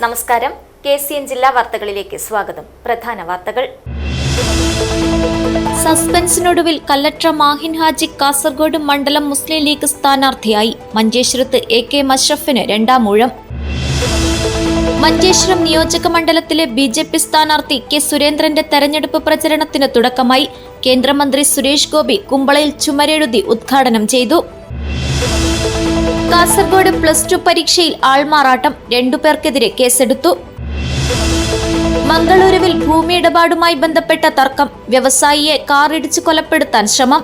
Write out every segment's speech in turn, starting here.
നമസ്കാരം. KCN ജില്ലാ വാർത്തകളിലേക്ക് സ്വാഗതം. പ്രധാന വാർത്തകൾ. സസ്പെൻസിനൊടുവിൽ കല്ലട്ര മാഹിൻ ഹാജി കാസർഗോഡ് മണ്ഡലം മുസ്ലിം ലീഗ് സ്ഥാനാർത്ഥിയായി. മഞ്ചേശ്വരത്ത് AK മഷ്റഫിന് രണ്ടാം ഊഴം. മഞ്ചേശ്വരം നിയോജക മണ്ഡലത്തിലെ BJP സ്ഥാനാർത്ഥി K സുരേന്ദ്രന്റെ തെരഞ്ഞെടുപ്പ് പ്രചരണത്തിന് തുടക്കമായി. കേന്ദ്രമന്ത്രി സുരേഷ് ഗോപി കുമ്പളയിൽ ചുമരെഴുതി ഉദ്ഘാടനം ചെയ്തു. കാസർഗോഡ് +2 പരീക്ഷയിൽ ആൾമാറാട്ടം, 2 പേർക്കെതിരെ കേസെടുത്തു. മംഗളൂരുവിൽ ഭൂമിയിടപാടുമായി ബന്ധപ്പെട്ട തർക്കം, വ്യവസായിയെ കാറിടിച്ച് കൊലപ്പെടുത്താൻ ശ്രമം.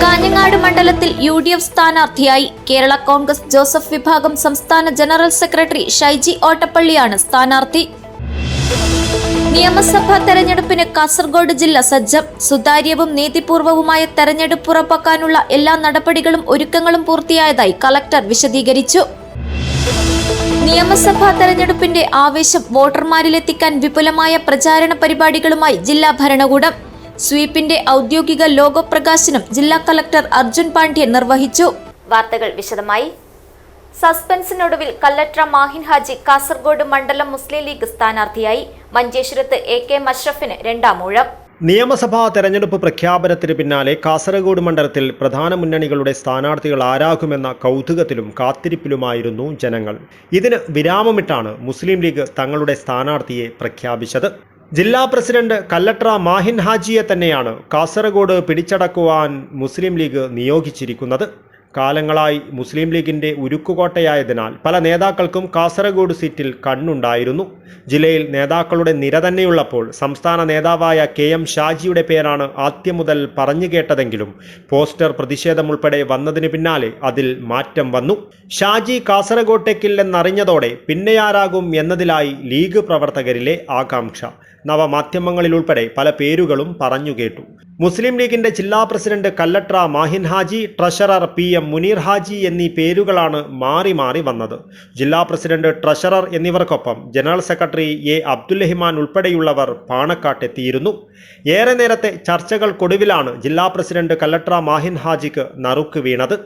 കാഞ്ഞങ്ങാട് മണ്ഡലത്തിൽ UDF സ്ഥാനാർത്ഥിയായി. കേരള കോൺഗ്രസ് ജോസഫ് വിഭാഗം സംസ്ഥാന ജനറൽ സെക്രട്ടറി ഷൈജി ഓട്ടപ്പള്ളിയാണ് സ്ഥാനാർത്ഥി. നിയമസഭാ തെരഞ്ഞെടുപ്പിന് കാസർഗോഡ് ജില്ല സജ്ജം. സുതാര്യവും നീതിപൂർവവുമായ തെരഞ്ഞെടുപ്പ് ഉറപ്പാക്കാനുള്ള എല്ലാ നടപടികളും ഒരുക്കങ്ങളും പൂർത്തിയായതായി കളക്ടർ വിശദീകരിച്ചു. നിയമസഭാ തെരഞ്ഞെടുപ്പിന്റെ ആവേശം വോട്ടർമാരിലെത്തിക്കാൻ വിപുലമായ പ്രചാരണ പരിപാടികളുമായി ജില്ലാ ഭരണകൂടം. സ്വീപിന്റെ ഔദ്യോഗിക ലോഗോ പ്രകാശനം ജില്ലാ കളക്ടർ അർജുൻ പാണ്ഡ്യൻ നിർവഹിച്ചു. വാർത്തകൾ വിശദമായി. സസ്പെൻസിനൊടുവിൽ കല്ലട്ര മാഹിൻ ഹാജി കാസർഗോഡ് മണ്ഡലം മുസ്ലിം ലീഗ് സ്ഥാനാർത്ഥിയായി. മഞ്ചേശ്വരത്ത് AK മഷ്റഫിന് രണ്ടാം ഊഴം. നിയമസഭാ തെരഞ്ഞെടുപ്പ് പ്രഖ്യാപനത്തിന് പിന്നാലെ കാസർഗോഡ് മണ്ഡലത്തിൽ പ്രധാന മുന്നണികളുടെ സ്ഥാനാർത്ഥികൾ ആരാകുമെന്ന കൗതുകത്തിലും കാത്തിരിപ്പിലുമായിരുന്നു ജനങ്ങൾ. ഇതിന് വിരാമമിട്ടാണ് മുസ്ലിം ലീഗ് തങ്ങളുടെ സ്ഥാനാർത്ഥിയെ പ്രഖ്യാപിച്ചത്. ജില്ലാ പ്രസിഡന്റ് കല്ലട്ര മാഹിൻ ഹാജിയെ തന്നെയാണ് കാസർഗോഡ് പിടിച്ചടക്കുവാൻ മുസ്ലിം ലീഗ് നിയോഗിച്ചിരിക്കുന്നത്. കാലങ്ങളായി മുസ്ലിം ലീഗിന്റെ ഉരുക്കുകോട്ടയായതിനാൽ പല നേതാക്കൾക്കും കാസർഗോഡ് സീറ്റിൽ കണ്ണുണ്ടായിരുന്നു. ജില്ലയിൽ നേതാക്കളുടെ നിര തന്നെയുള്ളപ്പോൾ സംസ്ഥാന നേതാവായ KM ഷാജിയുടെ പേരാണ് ആദ്യം മുതൽ പറഞ്ഞു കേട്ടതെങ്കിലും പോസ്റ്റർ പ്രതിഷേധം ഉൾപ്പെടെ വന്നതിന് പിന്നാലെ അതിൽ മാറ്റം വന്നു. ഷാജി കാസർഗോട്ടേക്കില്ലെന്നറിഞ്ഞതോടെ പിന്നെയാരാകും എന്നതിലായി ലീഗ് പ്രവർത്തകരിലെ ആകാംക്ഷ. നവമാധ്യമങ്ങളിലുൾപ്പെടെ പല പേരുകളും പറഞ്ഞു കേട്ടു. മുസ്ലിം ലീഗിന്റെ ജില്ലാ president Kallatra Mahin Haji, treasurer PM Muneer Haji എന്നീ പേരുകളാണ് മാറി മാറി വന്നത്. ജില്ലാ പ്രസിഡന്റ്, ട്രഷറർ എന്നിവർക്കൊപ്പം ജനറൽ സെക്രട്ടറി A അബ്ദുൽ ഉൾപ്പെടെയുള്ളവർ പാണക്കാട്ടെത്തിയിരുന്നു. ഏറെ നേരത്തെ ചർച്ചകൾക്കൊടുവിലാണ് ജില്ലാ പ്രസിഡന്റ് കല്ലട്ര മാഹിൻ ഹാജിക്ക് നറുക്ക് വീണത്.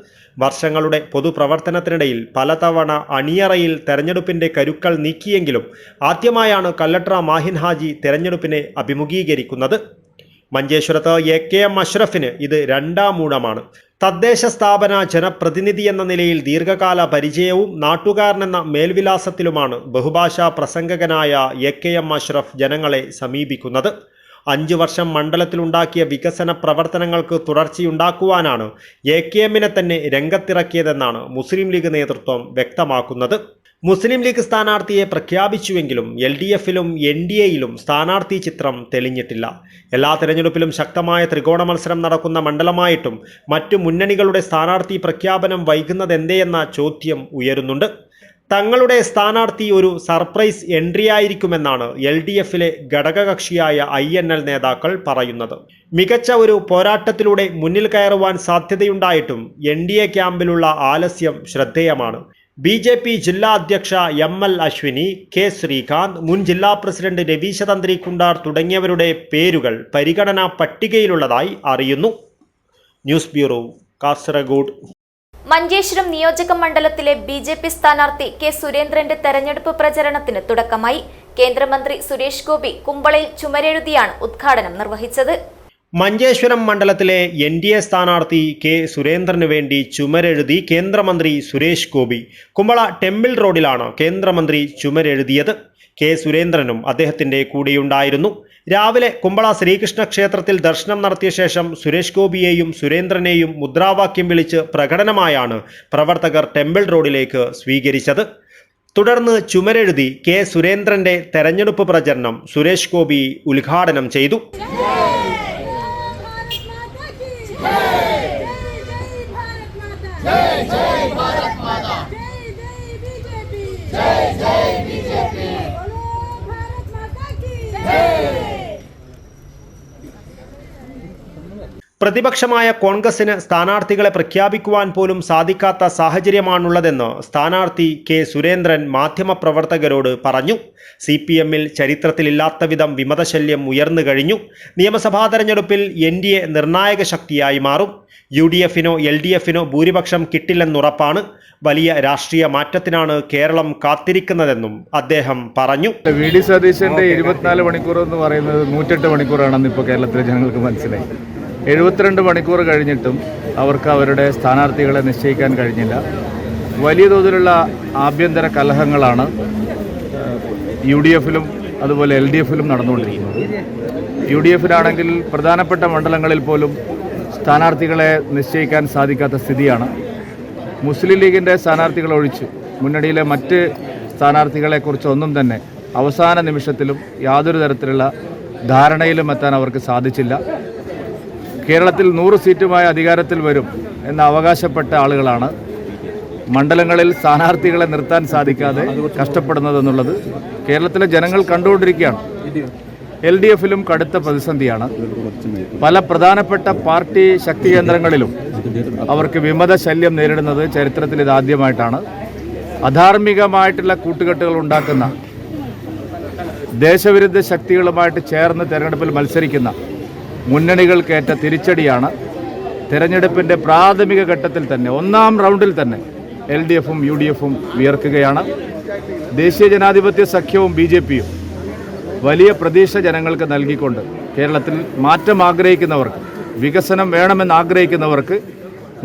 വർഷങ്ങളുടെ പൊതുപ്രവർത്തനത്തിനിടയിൽ പലതവണ അണിയറയിൽ തെരഞ്ഞെടുപ്പിന്റെ കരുക്കൾ നീക്കിയെങ്കിലും ആദ്യമായാണ് കല്ലട്ര മാഹിൻ ഹാജി തെരഞ്ഞെടുപ്പിനെ അഭിമുഖീകരിക്കുന്നത്. മഞ്ചേശ്വരത്ത് AK മഷ്റഫിന് ഇത് രണ്ടാം ഊഴമാണ്. തദ്ദേശ സ്ഥാപന ജനപ്രതിനിധി എന്ന നിലയിൽ ദീർഘകാല പരിചയവും നാട്ടുകാരനെന്ന മേൽവിലാസത്തിലുമാണ് ബഹുഭാഷാ പ്രസംഗകനായ AK മഷ്റഫ് ജനങ്ങളെ സമീപിക്കുന്നത്. 5 വർഷം മണ്ഡലത്തിലുണ്ടാക്കിയ വികസന പ്രവർത്തനങ്ങൾക്ക് തുടർച്ചയുണ്ടാക്കുവാനാണ് AKMനെ തന്നെ രംഗത്തിറക്കിയതെന്നാണ് മുസ്ലിം ലീഗ് നേതൃത്വം വ്യക്തമാക്കുന്നത്. മുസ്ലിം ലീഗ് സ്ഥാനാർത്ഥിയെ പ്രഖ്യാപിച്ചുവെങ്കിലും LDFിലും NDAയിലും സ്ഥാനാർത്ഥി ചിത്രം തെളിഞ്ഞിട്ടില്ല. എല്ലാ തെരഞ്ഞെടുപ്പിലും ശക്തമായ ത്രികോണ മത്സരം നടക്കുന്ന മണ്ഡലമായിട്ടും മറ്റു മുന്നണികളുടെ സ്ഥാനാർത്ഥി പ്രഖ്യാപനം വൈകുന്നതെന്തേയെന്ന ചോദ്യം ഉയരുന്നുണ്ട്. തങ്ങളുടെ സ്ഥാനാർത്ഥി ഒരു സർപ്രൈസ് എൻട്രിയായിരിക്കുമെന്നാണ് LDFിലെ ഘടകകക്ഷിയായ INL നേതാക്കൾ പറയുന്നത്. മികച്ച ഒരു പോരാട്ടത്തിലൂടെ മുന്നിൽ കയറുവാൻ സാധ്യതയുണ്ടായിട്ടും NDA ക്യാമ്പിലുള്ള ആലസ്യം ശ്രദ്ധേയമാണ്. BJP ജില്ലാ അധ്യക്ഷ ML അശ്വിനി, K ശ്രീകാന്ത്, മുൻ ജില്ലാ പ്രസിഡന്റ് രവീശ തന്ത്രി കുണ്ടാർ തുടങ്ങിയവരുടെ പേരുകൾ പരിഗണനാ പട്ടികയിലുള്ളതായി അറിയുന്നു. News bureau, Kasaragod. മഞ്ചേശ്വരം നിയോജക മണ്ഡലത്തിലെ BJP സ്ഥാനാർത്ഥി K സുരേന്ദ്രന്റെ തെരഞ്ഞെടുപ്പ് പ്രചരണത്തിന് തുടക്കമായി. കേന്ദ്രമന്ത്രി സുരേഷ് ഗോപി കുമ്പളയിൽ ചുമരെഴുതിയാണ് ഉദ്ഘാടനം നിർവഹിച്ചത്. മഞ്ചേശ്വരം മണ്ഡലത്തിലെ NDA സ്ഥാനാർത്ഥി K സുരേന്ദ്രന് വേണ്ടി ചുമരെഴുതി കേന്ദ്രമന്ത്രി സുരേഷ് ഗോപി. കുമ്പള ടെമ്പിൾ റോഡിലാണ് കേന്ദ്രമന്ത്രി ചുമരെഴുതിയത്. K സുരേന്ദ്രനും അദ്ദേഹത്തിന്റെ കൂടെയുണ്ടായിരുന്നു. രാവിലെ കുമ്പള ശ്രീകൃഷ്ണ ക്ഷേത്രത്തിൽ ദർശനം നടത്തിയ ശേഷം സുരേഷ് ഗോപിയെയും സുരേന്ദ്രനെയും മുദ്രാവാക്യം വിളിച്ച് പ്രകടനമായാണ് പ്രവർത്തകർ ടെമ്പിൾ റോഡിലേക്ക് സ്വീകരിച്ചത്. തുടർന്ന് ചുമരെഴുതി K സുരേന്ദ്രന്റെ തെരഞ്ഞെടുപ്പ് പ്രചരണം സുരേഷ് ഗോപി ഉദ്ഘാടനം ചെയ്തു. പ്രതിപക്ഷമായ കോൺഗ്രസിന് സ്ഥാനാർത്ഥികളെ പ്രഖ്യാപിക്കുവാൻ പോലും സാധിക്കാത്ത സാഹചര്യമാണുള്ളതെന്ന് സ്ഥാനാർത്ഥി കെ സുരേന്ദ്രൻ മാധ്യമപ്രവർത്തകരോട് പറഞ്ഞു. CPM-ൽ ചരിത്രത്തിലില്ലാത്ത വിധം വിമതശല്യം ഉയർന്നു കഴിഞ്ഞു. നിയമസഭാ തെരഞ്ഞെടുപ്പിൽ NDA നിർണായക ശക്തിയായി മാറും. UDF-നോ LDF-നോ ഭൂരിപക്ഷം കിട്ടില്ലെന്നുറപ്പാണ്. വലിയ രാഷ്ട്രീയ മാറ്റത്തിനാണ് കേരളം കാത്തിരിക്കുന്നതെന്നും അദ്ദേഹം പറഞ്ഞു. VD സതീശന്റെ 24 മണിക്കൂർ എന്ന് പറയുന്നത് 108 മണിക്കൂറാണെന്ന് ഇപ്പോൾ കേരളത്തിലെ ജനങ്ങൾക്ക് മനസ്സിലായി. 72 മണിക്കൂർ കഴിഞ്ഞിട്ടും അവർക്ക് അവരുടെ സ്ഥാനാർത്ഥികളെ നിശ്ചയിക്കാൻ കഴിഞ്ഞില്ല. വലിയ തോതിലുള്ള ആഭ്യന്തര കലഹങ്ങളാണ് UDF-ലും അതുപോലെ LDF-ലും നടന്നുകൊണ്ടിരിക്കുന്നത്. UDF-നാണെങ്കിൽ പ്രധാനപ്പെട്ട മണ്ഡലങ്ങളിൽ പോലും സ്ഥാനാർത്ഥികളെ നിശ്ചയിക്കാൻ സാധിക്കാത്ത സ്ഥിതിയാണ്. മുസ്ലിം ലീഗിൻ്റെ സ്ഥാനാർത്ഥികൾ ഒഴിച്ച് മുന്നണിയിലെ മറ്റ് സ്ഥാനാർത്ഥികളെക്കുറിച്ചൊന്നും തന്നെ അവസാന നിമിഷത്തിലും യാതൊരു തരത്തിലുള്ള ധാരണയിലും എത്താൻ അവർക്ക് സാധിച്ചില്ല. കേരളത്തിൽ 100 സീറ്റുമായി അധികാരത്തിൽ വരും എന്ന് അവകാശപ്പെട്ട ആളുകളാണ് മണ്ഡലങ്ങളിൽ സ്ഥാനാർത്ഥികളെ നിർത്താൻ സാധിക്കാതെ കഷ്ടപ്പെടുന്നതെന്നുള്ളത് കേരളത്തിലെ ജനങ്ങൾ കണ്ടുകൊണ്ടിരിക്കുകയാണ്. LDF-ലും കടുത്ത പ്രതിസന്ധിയാണ്. പല പ്രധാനപ്പെട്ട പാർട്ടി ശക്തി കേന്ദ്രങ്ങളിലും അവർക്ക് വിമത ശല്യം നേരിടുന്നത് ചരിത്രത്തിൽ ഇതാദ്യമായിട്ടാണ്. അധാർമികമായിട്ടുള്ള കൂട്ടുകെട്ടുകൾ ഉണ്ടാക്കുന്ന ദേശവിരുദ്ധ ശക്തികളുമായിട്ട് ചേർന്ന് തെരഞ്ഞെടുപ്പിൽ മത്സരിക്കുന്ന മുന്നണികൾക്കേറ്റ തിരിച്ചടിയാണ്. തെരഞ്ഞെടുപ്പിൻ്റെ പ്രാഥമിക ഘട്ടത്തിൽ തന്നെ 1ാം റൗണ്ടിൽ തന്നെ LDF-ഉം UDF-ഉം വിയർക്കുകയാണ്. ദേശീയ ജനാധിപത്യ സഖ്യവും BJP-യും വലിയ പ്രതീക്ഷ ജനങ്ങൾക്ക് നൽകിക്കൊണ്ട് കേരളത്തിൽ മാറ്റം ആഗ്രഹിക്കുന്നവർക്ക്, വികസനം വേണമെന്ന് ആഗ്രഹിക്കുന്നവർക്ക്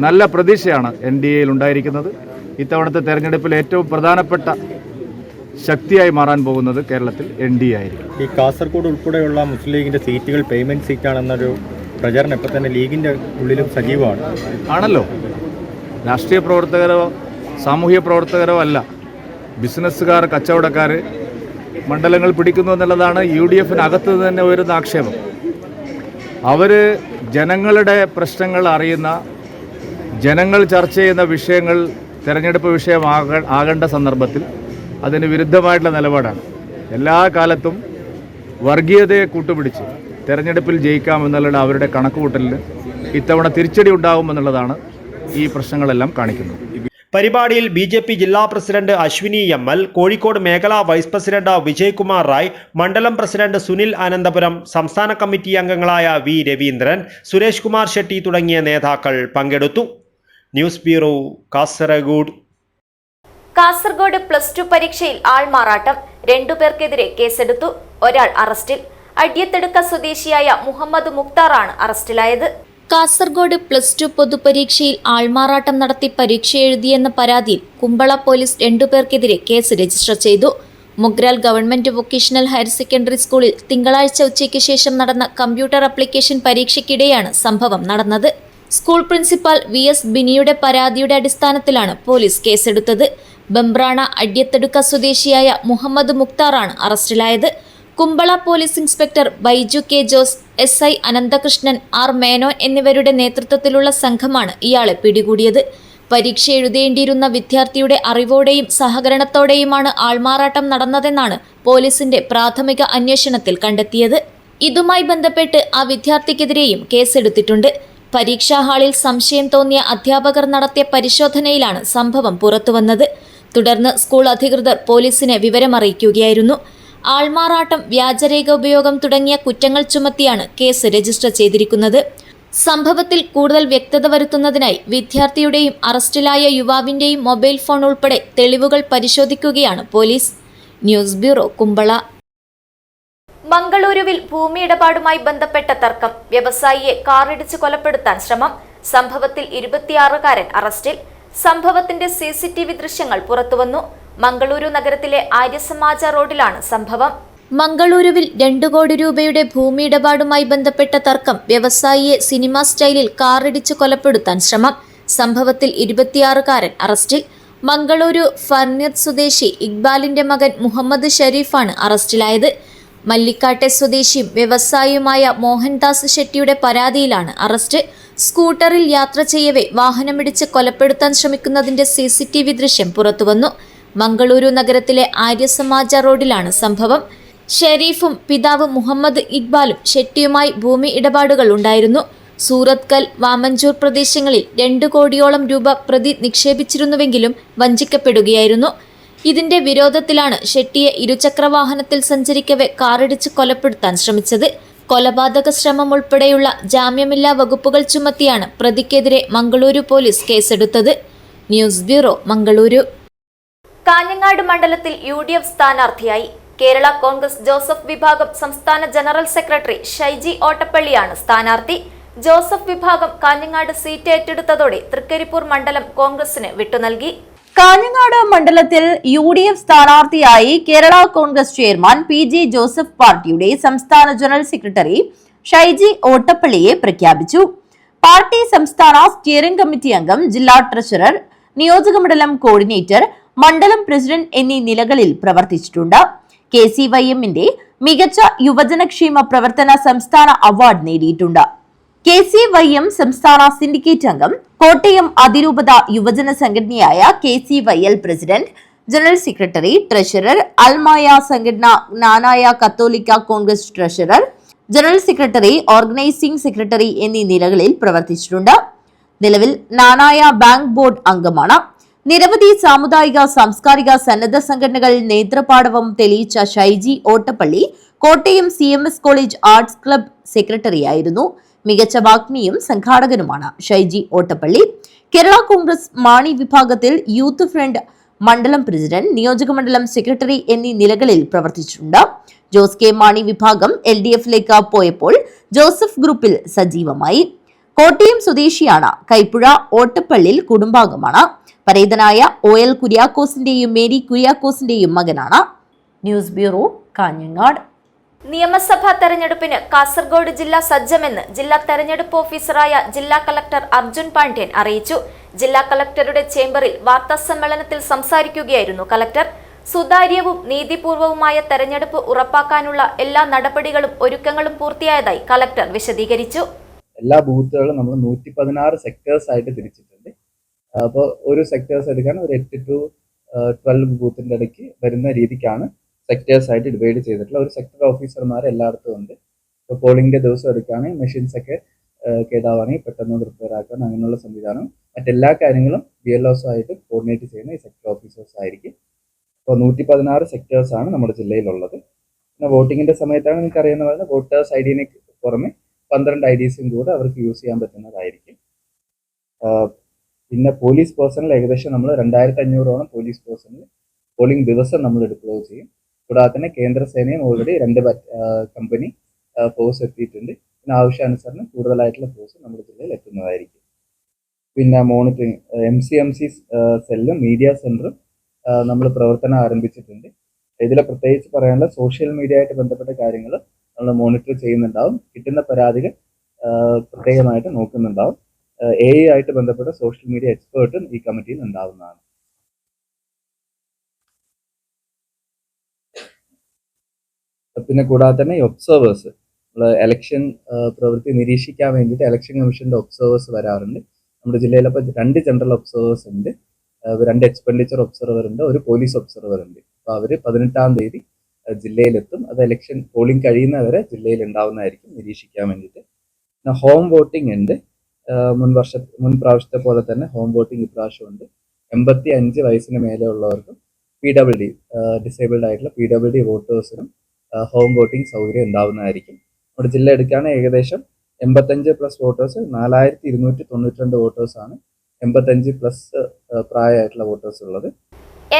നല്ല പ്രതീക്ഷയാണ് NDA-യിൽ ഉണ്ടായിരിക്കുന്നത്. ഇത്തവണത്തെ തെരഞ്ഞെടുപ്പിൽ ഏറ്റവും പ്രധാനപ്പെട്ട ശക്തിയായി മാറാൻ പോകുന്നത് കേരളത്തിൽ NDA ആയിരിക്കും. ഈ കാസർഗോഡ് ഉൾപ്പെടെയുള്ള മുസ്ലിം ലീഗിൻ്റെ സീറ്റുകൾ പേയ്മെൻറ്റ് സീറ്റാണെന്നൊരു പ്രചരണം ഇപ്പോൾ തന്നെ ലീഗിൻ്റെ ഉള്ളിലും സജീവമാണ്. ആണല്ലോ. രാഷ്ട്രീയ പ്രവർത്തകരോ സാമൂഹ്യ പ്രവർത്തകരോ അല്ല, ബിസിനസ്സുകാർ, കച്ചവടക്കാർ മണ്ഡലങ്ങൾ പിടിക്കുന്നു എന്നുള്ളതാണ് UDF-നകത്ത് തന്നെ ഉയരുന്ന ആക്ഷേപം. അവർ ജനങ്ങളുടെ പ്രശ്നങ്ങൾ അറിയുന്ന, ജനങ്ങൾ ചർച്ച ചെയ്യുന്ന വിഷയങ്ങൾ തെരഞ്ഞെടുപ്പ് വിഷയമാകേണ്ട സന്ദർഭത്തിൽ അതിന് വിരുദ്ധമായിട്ടുള്ള നിലപാടാണ്. എല്ലാ കാലത്തും വർഗീയതയെ കൂട്ടുപിടിച്ച് തെരഞ്ഞെടുപ്പിൽ ജയിക്കാമെന്നുള്ള അവരുടെ കണക്കുകൂട്ടലിന് ഇത്തവണ തിരിച്ചടി ഉണ്ടാകുമെന്നുള്ളതാണ് ഈ പ്രശ്നങ്ങളെല്ലാം കാണിക്കുന്നത്. പരിപാടിയിൽ BJP ജില്ലാ പ്രസിഡന്റ് അശ്വിനി ML, കോഴിക്കോട് മേഖലാ വൈസ് പ്രസിഡന്റ് വിജയ്കുമാർ റായ്, മണ്ഡലം പ്രസിഡന്റ് സുനിൽ അനന്തപുരം, സംസ്ഥാന കമ്മിറ്റി അംഗങ്ങളായ V രവീന്ദ്രൻ, സുരേഷ് കുമാർ ഷെട്ടി തുടങ്ങിയ നേതാക്കൾ പങ്കെടുത്തു. News bureau, Kasaragod. കാസർഗോഡ് +2 പരീക്ഷയിൽ ആൾമാറാട്ടം. 2 പേർക്കെതിരെ കേസെടുത്തു. ഒരാൾ അറസ്റ്റിൽ. അടിയത്തെടുക്ക സ്വദേശിയായ മുഹമ്മദ് മുക്താറാണ് അറസ്റ്റിലായത്. കാസർഗോഡ് +2 പൊതുപരീക്ഷയിൽ ആൾമാറാട്ടം നടത്തി പരീക്ഷ എഴുതിയെന്ന പരാതിയിൽ കുമ്പള പോലീസ് 2 പേർക്കെതിരെ കേസ് രജിസ്റ്റർ ചെയ്തു. Mogral government vocational higher secondary സ്കൂളിൽ തിങ്കളാഴ്ച ഉച്ചയ്ക്ക് ശേഷം നടന്ന കമ്പ്യൂട്ടർ ആപ്ലിക്കേഷൻ പരീക്ഷയ്ക്കിടെയാണ് സംഭവം നടന്നത്. സ്കൂൾ പ്രിൻസിപ്പാൾ VS ബിനിയുടെ പരാതിയുടെ അടിസ്ഥാനത്തിലാണ് പോലീസ് കേസെടുത്തത്. ബംബ്രാണ അടിയത്തെടുക്ക സ്വദേശിയായ മുഹമ്മദ് മുക്താറാണ് അറസ്റ്റിലായത്. Kumbala police inspector Baiju K Jose, SI Ananthakrishnan, R Menon എന്നിവരുടെ നേതൃത്വത്തിലുള്ള സംഘമാണ് ഇയാളെ പിടികൂടിയത്. പരീക്ഷ എഴുതേണ്ടിയിരുന്ന വിദ്യാർത്ഥിയുടെ അറിവോടെയും സഹകരണത്തോടെയുമാണ് ആൾമാറാട്ടം നടന്നതെന്നാണ് പോലീസിന്റെ പ്രാഥമിക അന്വേഷണത്തിൽ കണ്ടെത്തിയത്. ഇതുമായി ബന്ധപ്പെട്ട് ആ വിദ്യാർത്ഥിക്കെതിരെയും കേസെടുത്തിട്ടുണ്ട്. പരീക്ഷാ ഹാളിൽ സംശയം തോന്നിയ അധ്യാപകർ നടത്തിയ പരിശോധനയിലാണ് സംഭവം പുറത്തുവന്നത്. തുടർന്ന് സ്കൂൾ അധികൃതർ പോലീസിനെ വിവരമറിയിക്കുകയായിരുന്നു. ആൾമാറാട്ടം, വ്യാജരേഖ ഉപയോഗം തുടങ്ങിയ കുറ്റങ്ങൾ ചുമത്തിയാണ് കേസ് രജിസ്റ്റർ ചെയ്തിരിക്കുന്നത്. സംഭവത്തിൽ കൂടുതൽ വ്യക്തത വരുത്തുന്നതിനായി വിദ്യാർത്ഥിയുടെയും അറസ്റ്റിലായ യുവാവിന്റെയും മൊബൈൽ ഫോൺ ഉൾപ്പെടെ തെളിവുകൾ പരിശോധിക്കുകയാണ് പോലീസ്. News bureau, Kumbla. മംഗളൂരുവിൽ ഭൂമി ഇടപാടുമായി ബന്ധപ്പെട്ട തർക്കം. വ്യവസായിയെ കാറിടിച്ച് കൊലപ്പെടുത്താൻ ശ്രമം. സംഭവത്തിൽ 26-കാരൻ അറസ്റ്റിൽ. സംഭവത്തിന്റെ CCTV ദൃശ്യങ്ങൾ പുറത്തുവന്നു. മംഗളൂരു നഗരത്തിലെ ആര്യസമാജ റോഡിലാണ് സംഭവം. മംഗളൂരുവിൽ 2 കോടി രൂപയുടെ ഭൂമി ഇടപാടുമായി ബന്ധപ്പെട്ട തർക്കം. വ്യവസായിയെ സിനിമ സ്റ്റൈലിൽ കാറിടിച്ച് കൊലപ്പെടുത്താൻ ശ്രമം. സംഭവത്തിൽ 26-കാരൻ അറസ്റ്റിൽ. മംഗളൂരു ഫർണിയർ സ്വദേശി ഇക്ബാലിന്റെ മകൻ മുഹമ്മദ് ഷരീഫാണ് അറസ്റ്റിലായത്. മല്ലിക്കാട്ടെ സ്വദേശിയും വ്യവസായിയുമായ മോഹൻദാസ് ഷെട്ടിയുടെ പരാതിയിലാണ് അറസ്റ്റ്. സ്കൂട്ടറിൽ യാത്ര ചെയ്യവേ വാഹനമിടിച്ച് കൊലപ്പെടുത്താൻ ശ്രമിക്കുന്നതിന്റെ CCTV ദൃശ്യം പുറത്തുവന്നു. മംഗളൂരു നഗരത്തിലെ ആര്യസമാജ റോഡിലാണ് സംഭവം. ഷെരീഫും പിതാവ് മുഹമ്മദ് ഇക്ബാലും ഷെട്ടിയുമായി ഭൂമി ഇടപാടുകൾ ഉണ്ടായിരുന്നു. സൂറത്കൽ, വാമഞ്ചൂർ പ്രദേശങ്ങളിൽ 2 കോടിയോളം രൂപ പ്രതി നിക്ഷേപിച്ചിരുന്നുവെങ്കിലും വഞ്ചിക്കപ്പെടുകയായിരുന്നു. ഇതിന്റെ വിരോധത്തിലാണ് ഷെട്ടിയെ ഇരുചക്രവാഹനത്തിൽ സഞ്ചരിക്കവെ കാറിടിച്ച് കൊലപ്പെടുത്താൻ ശ്രമിച്ചത്. കൊലപാതക ശ്രമം ഉൾപ്പെടെയുള്ള ജാമ്യമില്ലാ വകുപ്പുകൾ ചുമത്തിയാണ് പ്രതിക്കെതിരെ മംഗളൂരു പോലീസ് കേസെടുത്തത്. News bureau, Mangaluru. കാഞ്ഞങ്ങാട് മണ്ഡലത്തിൽ UDF സ്ഥാനാർത്ഥിയായി കേരള കോൺഗ്രസ് ജോസഫ് വിഭാഗം സംസ്ഥാന ജനറൽ സെക്രട്ടറി ഷൈജി ഓട്ടപ്പള്ളിയാണ് സ്ഥാനാർത്ഥി. ജോസഫ് വിഭാഗം കാഞ്ഞങ്ങാട് സീറ്റ് ഏറ്റെടുത്തതോടെ തൃക്കരിപ്പൂർ മണ്ഡലം കോൺഗ്രസിന് വിട്ടുനൽകി. കാഞ്ഞങ്ങാട് മണ്ഡലത്തിൽ UDF സ്ഥാനാർത്ഥിയായി Kerala Congress chairman PG Joseph പാർട്ടിയുടെ സംസ്ഥാന ജനറൽ സെക്രട്ടറി ഷൈജി ഓട്ടപ്പള്ളിയെ പ്രഖ്യാപിച്ചു. പാർട്ടി സംസ്ഥാന സ്റ്റിയറിംഗ് കമ്മിറ്റി അംഗം, ജില്ലാ ട്രഷറർ, നിയോജകമണ്ഡലം കോർഡിനേറ്റർ, മണ്ഡലം പ്രസിഡന്റ് എന്നീ നിലകളിൽ പ്രവർത്തിച്ചിട്ടുണ്ട്. KCYM-ന്റെ മികച്ച യുവജനക്ഷേമ പ്രവർത്തന സംസ്ഥാന അവാർഡ് നേടിയിട്ടുണ്ട്. KCYM സംസ്ഥാന സിൻഡിക്കേറ്റ് അംഗം, കോട്ടയം അതിരൂപത യുവജന സംഘടനയായ KCYL president, general secretary, treasurer, അൽമായ സംഘടന, ജ്ഞാനായ കത്തോലിക്ക Congress treasurer, general secretary, organising secretary എന്നീ നിലകളിൽ പ്രവർത്തിച്ചിട്ടുണ്ട്. നിലവിൽ ജ്ഞാനായ ബാങ്ക് ബോർഡ് അംഗമാണ്. നിരവധി സാമുദായിക, സാംസ്കാരിക സന്നദ്ധ സംഘടനകൾ നേതൃപാടവം തെളിയിച്ച Shaiji Ottappally Kottayam CMS college arts club സെക്രട്ടറിയായിരുന്നു. മികച്ച വാഗ്മിയും സംഘാടകനുമാണ് ഷൈജി ഓട്ടപ്പള്ളി. കേരള കോൺഗ്രസ് മാണി വിഭാഗത്തിൽ യൂത്ത് ഫ്രണ്ട് മണ്ഡലം പ്രസിഡന്റ്, നിയോജകമണ്ഡലം സെക്രട്ടറി എന്നീ നിലകളിൽ പ്രവർത്തിച്ചിട്ടുണ്ട്. ജോസ് കെ മാണി വിഭാഗം LDF-ലേക്ക് പോയപ്പോൾ ജോസഫ് ഗ്രൂപ്പിൽ സജീവമായി. കോട്ടയം സ്വദേശിയാണ്. കൈപ്പുഴ ഓട്ടപ്പള്ളിൽ കുടുംബാംഗമാണ്. പരേതനായ OL കുര്യാക്കോസിന്റെയും മേരി കുര്യാക്കോസിന്റെയും മകനാണ്. News bureau, Kanhangad. നിയമസഭാ തെരഞ്ഞെടുപ്പിന് കാസർഗോഡ് ജില്ല സജ്ജമെന്ന് ജില്ലാ തെരഞ്ഞെടുപ്പ് ഓഫീസറായ ജില്ലാ കളക്ടർ അർജുൻ പാണ്ഡ്യൻ അറിയിച്ചു. ജില്ലാ കളക്ടറുടെ ചേംബറിൽ വാർത്താസമ്മേളനത്തിൽ സംസാരിക്കുകയായിരുന്നു കളക്ടർ. സുതാര്യവും നീതിപൂർവവുമായ തെരഞ്ഞെടുപ്പ് ഉറപ്പാക്കാനുള്ള എല്ലാ നടപടികളും ഒരുക്കങ്ങളും പൂർത്തിയായതായി കളക്ടർ വിശദീകരിച്ചു. എല്ലാ ബൂത്തുകളും നമ്മൾ 116 സെക്ടേഴ്സ് ആയിട്ട് തിരിച്ചിട്ടുണ്ട്. അപ്പോൾ ഒരു സെക്ടേഴ്സ് എടുക്കാൻ ഒരു 8 to 12 ബൂത്തിന്റെ ഇടയ്ക്ക് വരുന്ന രീതിക്കാണ് സെക്ടേഴ്സ് ആയിട്ട് ഡിവൈഡ് ചെയ്തിട്ടുള്ള ഒരു സെക്ടർ ഓഫീസർമാർ എല്ലായിടത്തും ഉണ്ട്. ഇപ്പോൾ പോളിംഗിന്റെ ദിവസം എടുക്കുകയാണെങ്കിൽ മെഷീൻസ് ഒക്കെ കേടാവുകയാണെങ്കിൽ പെട്ടെന്ന് റിപ്പയർ ആക്കാൻ അങ്ങനെയുള്ള സംവിധാനം, മറ്റെല്ലാ കാര്യങ്ങളും BLOs ആയിട്ട് കോർഡിനേറ്റ് ചെയ്യുന്ന ഈ സെക്ടർ ഓഫീസേഴ്സ് ആയിരിക്കും. അപ്പോൾ 116 സെക്ടേഴ്സ് ആണ് നമ്മുടെ ജില്ലയിലുള്ളത്. പിന്നെ വോട്ടിങ്ങിന്റെ സമയത്താണ് നിങ്ങൾക്ക് അറിയുന്ന പോലെ വോട്ടേഴ്സ് ID-ന് പുറമെ 12 IDs കൂടെ അവർക്ക് യൂസ് ചെയ്യാൻ പറ്റുന്നതായിരിക്കും. പിന്നെ പോലീസ് പേഴ്സണൽ ഏകദേശം നമ്മൾ 2500ഓളം പോലീസ് പേഴ്സണൽ പോളിംഗ് ദിവസം നമ്മൾ ഡിപ്ലോയ് ചെയ്യും. കൂടാതെ തന്നെ കേന്ദ്രസേനയും ഓൾറെഡി 2 കമ്പനി ഫോഴ്സ് എത്തിയിട്ടുണ്ട്. പിന്നെ ആവശ്യാനുസരണം കൂടുതലായിട്ടുള്ള ഫോഴ്സ് നമ്മുടെ ജില്ലയിൽ എത്തുന്നതായിരിക്കും. പിന്നെ മോണിറ്ററിങ് MCMC സെല്ലും മീഡിയ സെന്ററും നമ്മൾ പ്രവർത്തനം ആരംഭിച്ചിട്ടുണ്ട്. ഇതിൽ പ്രത്യേകിച്ച് പറയാനുള്ള സോഷ്യൽ മീഡിയ ആയിട്ട് ബന്ധപ്പെട്ട കാര്യങ്ങൾ നമ്മൾ മോണിറ്റർ ചെയ്യുന്നുണ്ടാവും. കിട്ടുന്ന പരാതികൾ പ്രത്യേകമായിട്ട് നോക്കുന്നുണ്ടാവും. AI ആയിട്ട് ബന്ധപ്പെട്ട സോഷ്യൽ മീഡിയ എക്സ്പേർട്ടും ഈ കമ്മിറ്റിയിൽ ഉണ്ടാവുന്നതാണ്. പിന്നെ കൂടാതെ തന്നെ ഈ ഒബ്സർവേഴ്സ്, എലക്ഷൻ പ്രവൃത്തി നിരീക്ഷിക്കാൻ വേണ്ടിയിട്ട് ഇലക്ഷൻ കമ്മീഷന്റെ ഒബ്സർവേഴ്സ് വരാറുണ്ട്. നമ്മുടെ ജില്ലയിൽ അപ്പോൾ 2 ജനറൽ ഒബ്സർവേഴ്സ് ഉണ്ട്, 2 എക്സ്പെൻഡിച്ചർ ഒബ്സർവർ ഉണ്ട്, ഒരു പോലീസ് ഒബ്സർവർ ഉണ്ട്. അപ്പോൾ അവർ 18-ം തീയതി ജില്ലയിലെത്തും. അത് ഇലക്ഷൻ പോളിംഗ് കഴിയുന്നവരെ ജില്ലയിൽ ഉണ്ടാവുന്നതായിരിക്കും നിരീക്ഷിക്കാൻ വേണ്ടിയിട്ട്. പിന്നെ ഹോം വോട്ടിംഗ് ഉണ്ട്. മുൻ പ്രാവശ്യത്തെ പോലെ തന്നെ ഹോം വോട്ടിംഗ് ഇപ്രാവശ്യം ഉണ്ട്. 85 വയസ്സിന് മേലെ ഉള്ളവർക്കും PWD ഡിസേബിൾഡ് ആയിട്ടുള്ള PWD വോട്ടേഴ്സിനും ഹോം വോട്ടിംഗ് സൗകര്യം ഉണ്ടാവുന്നതായിരിക്കും. നമ്മുടെ ജില്ല എടുക്കുകയാണെങ്കിൽ ഏകദേശം 85+ വോട്ടേഴ്സ്, 4292 വോട്ടേഴ്സാണ് 85+ പ്രായമായിട്ടുള്ള വോട്ടേഴ്സ് ഉള്ളത്.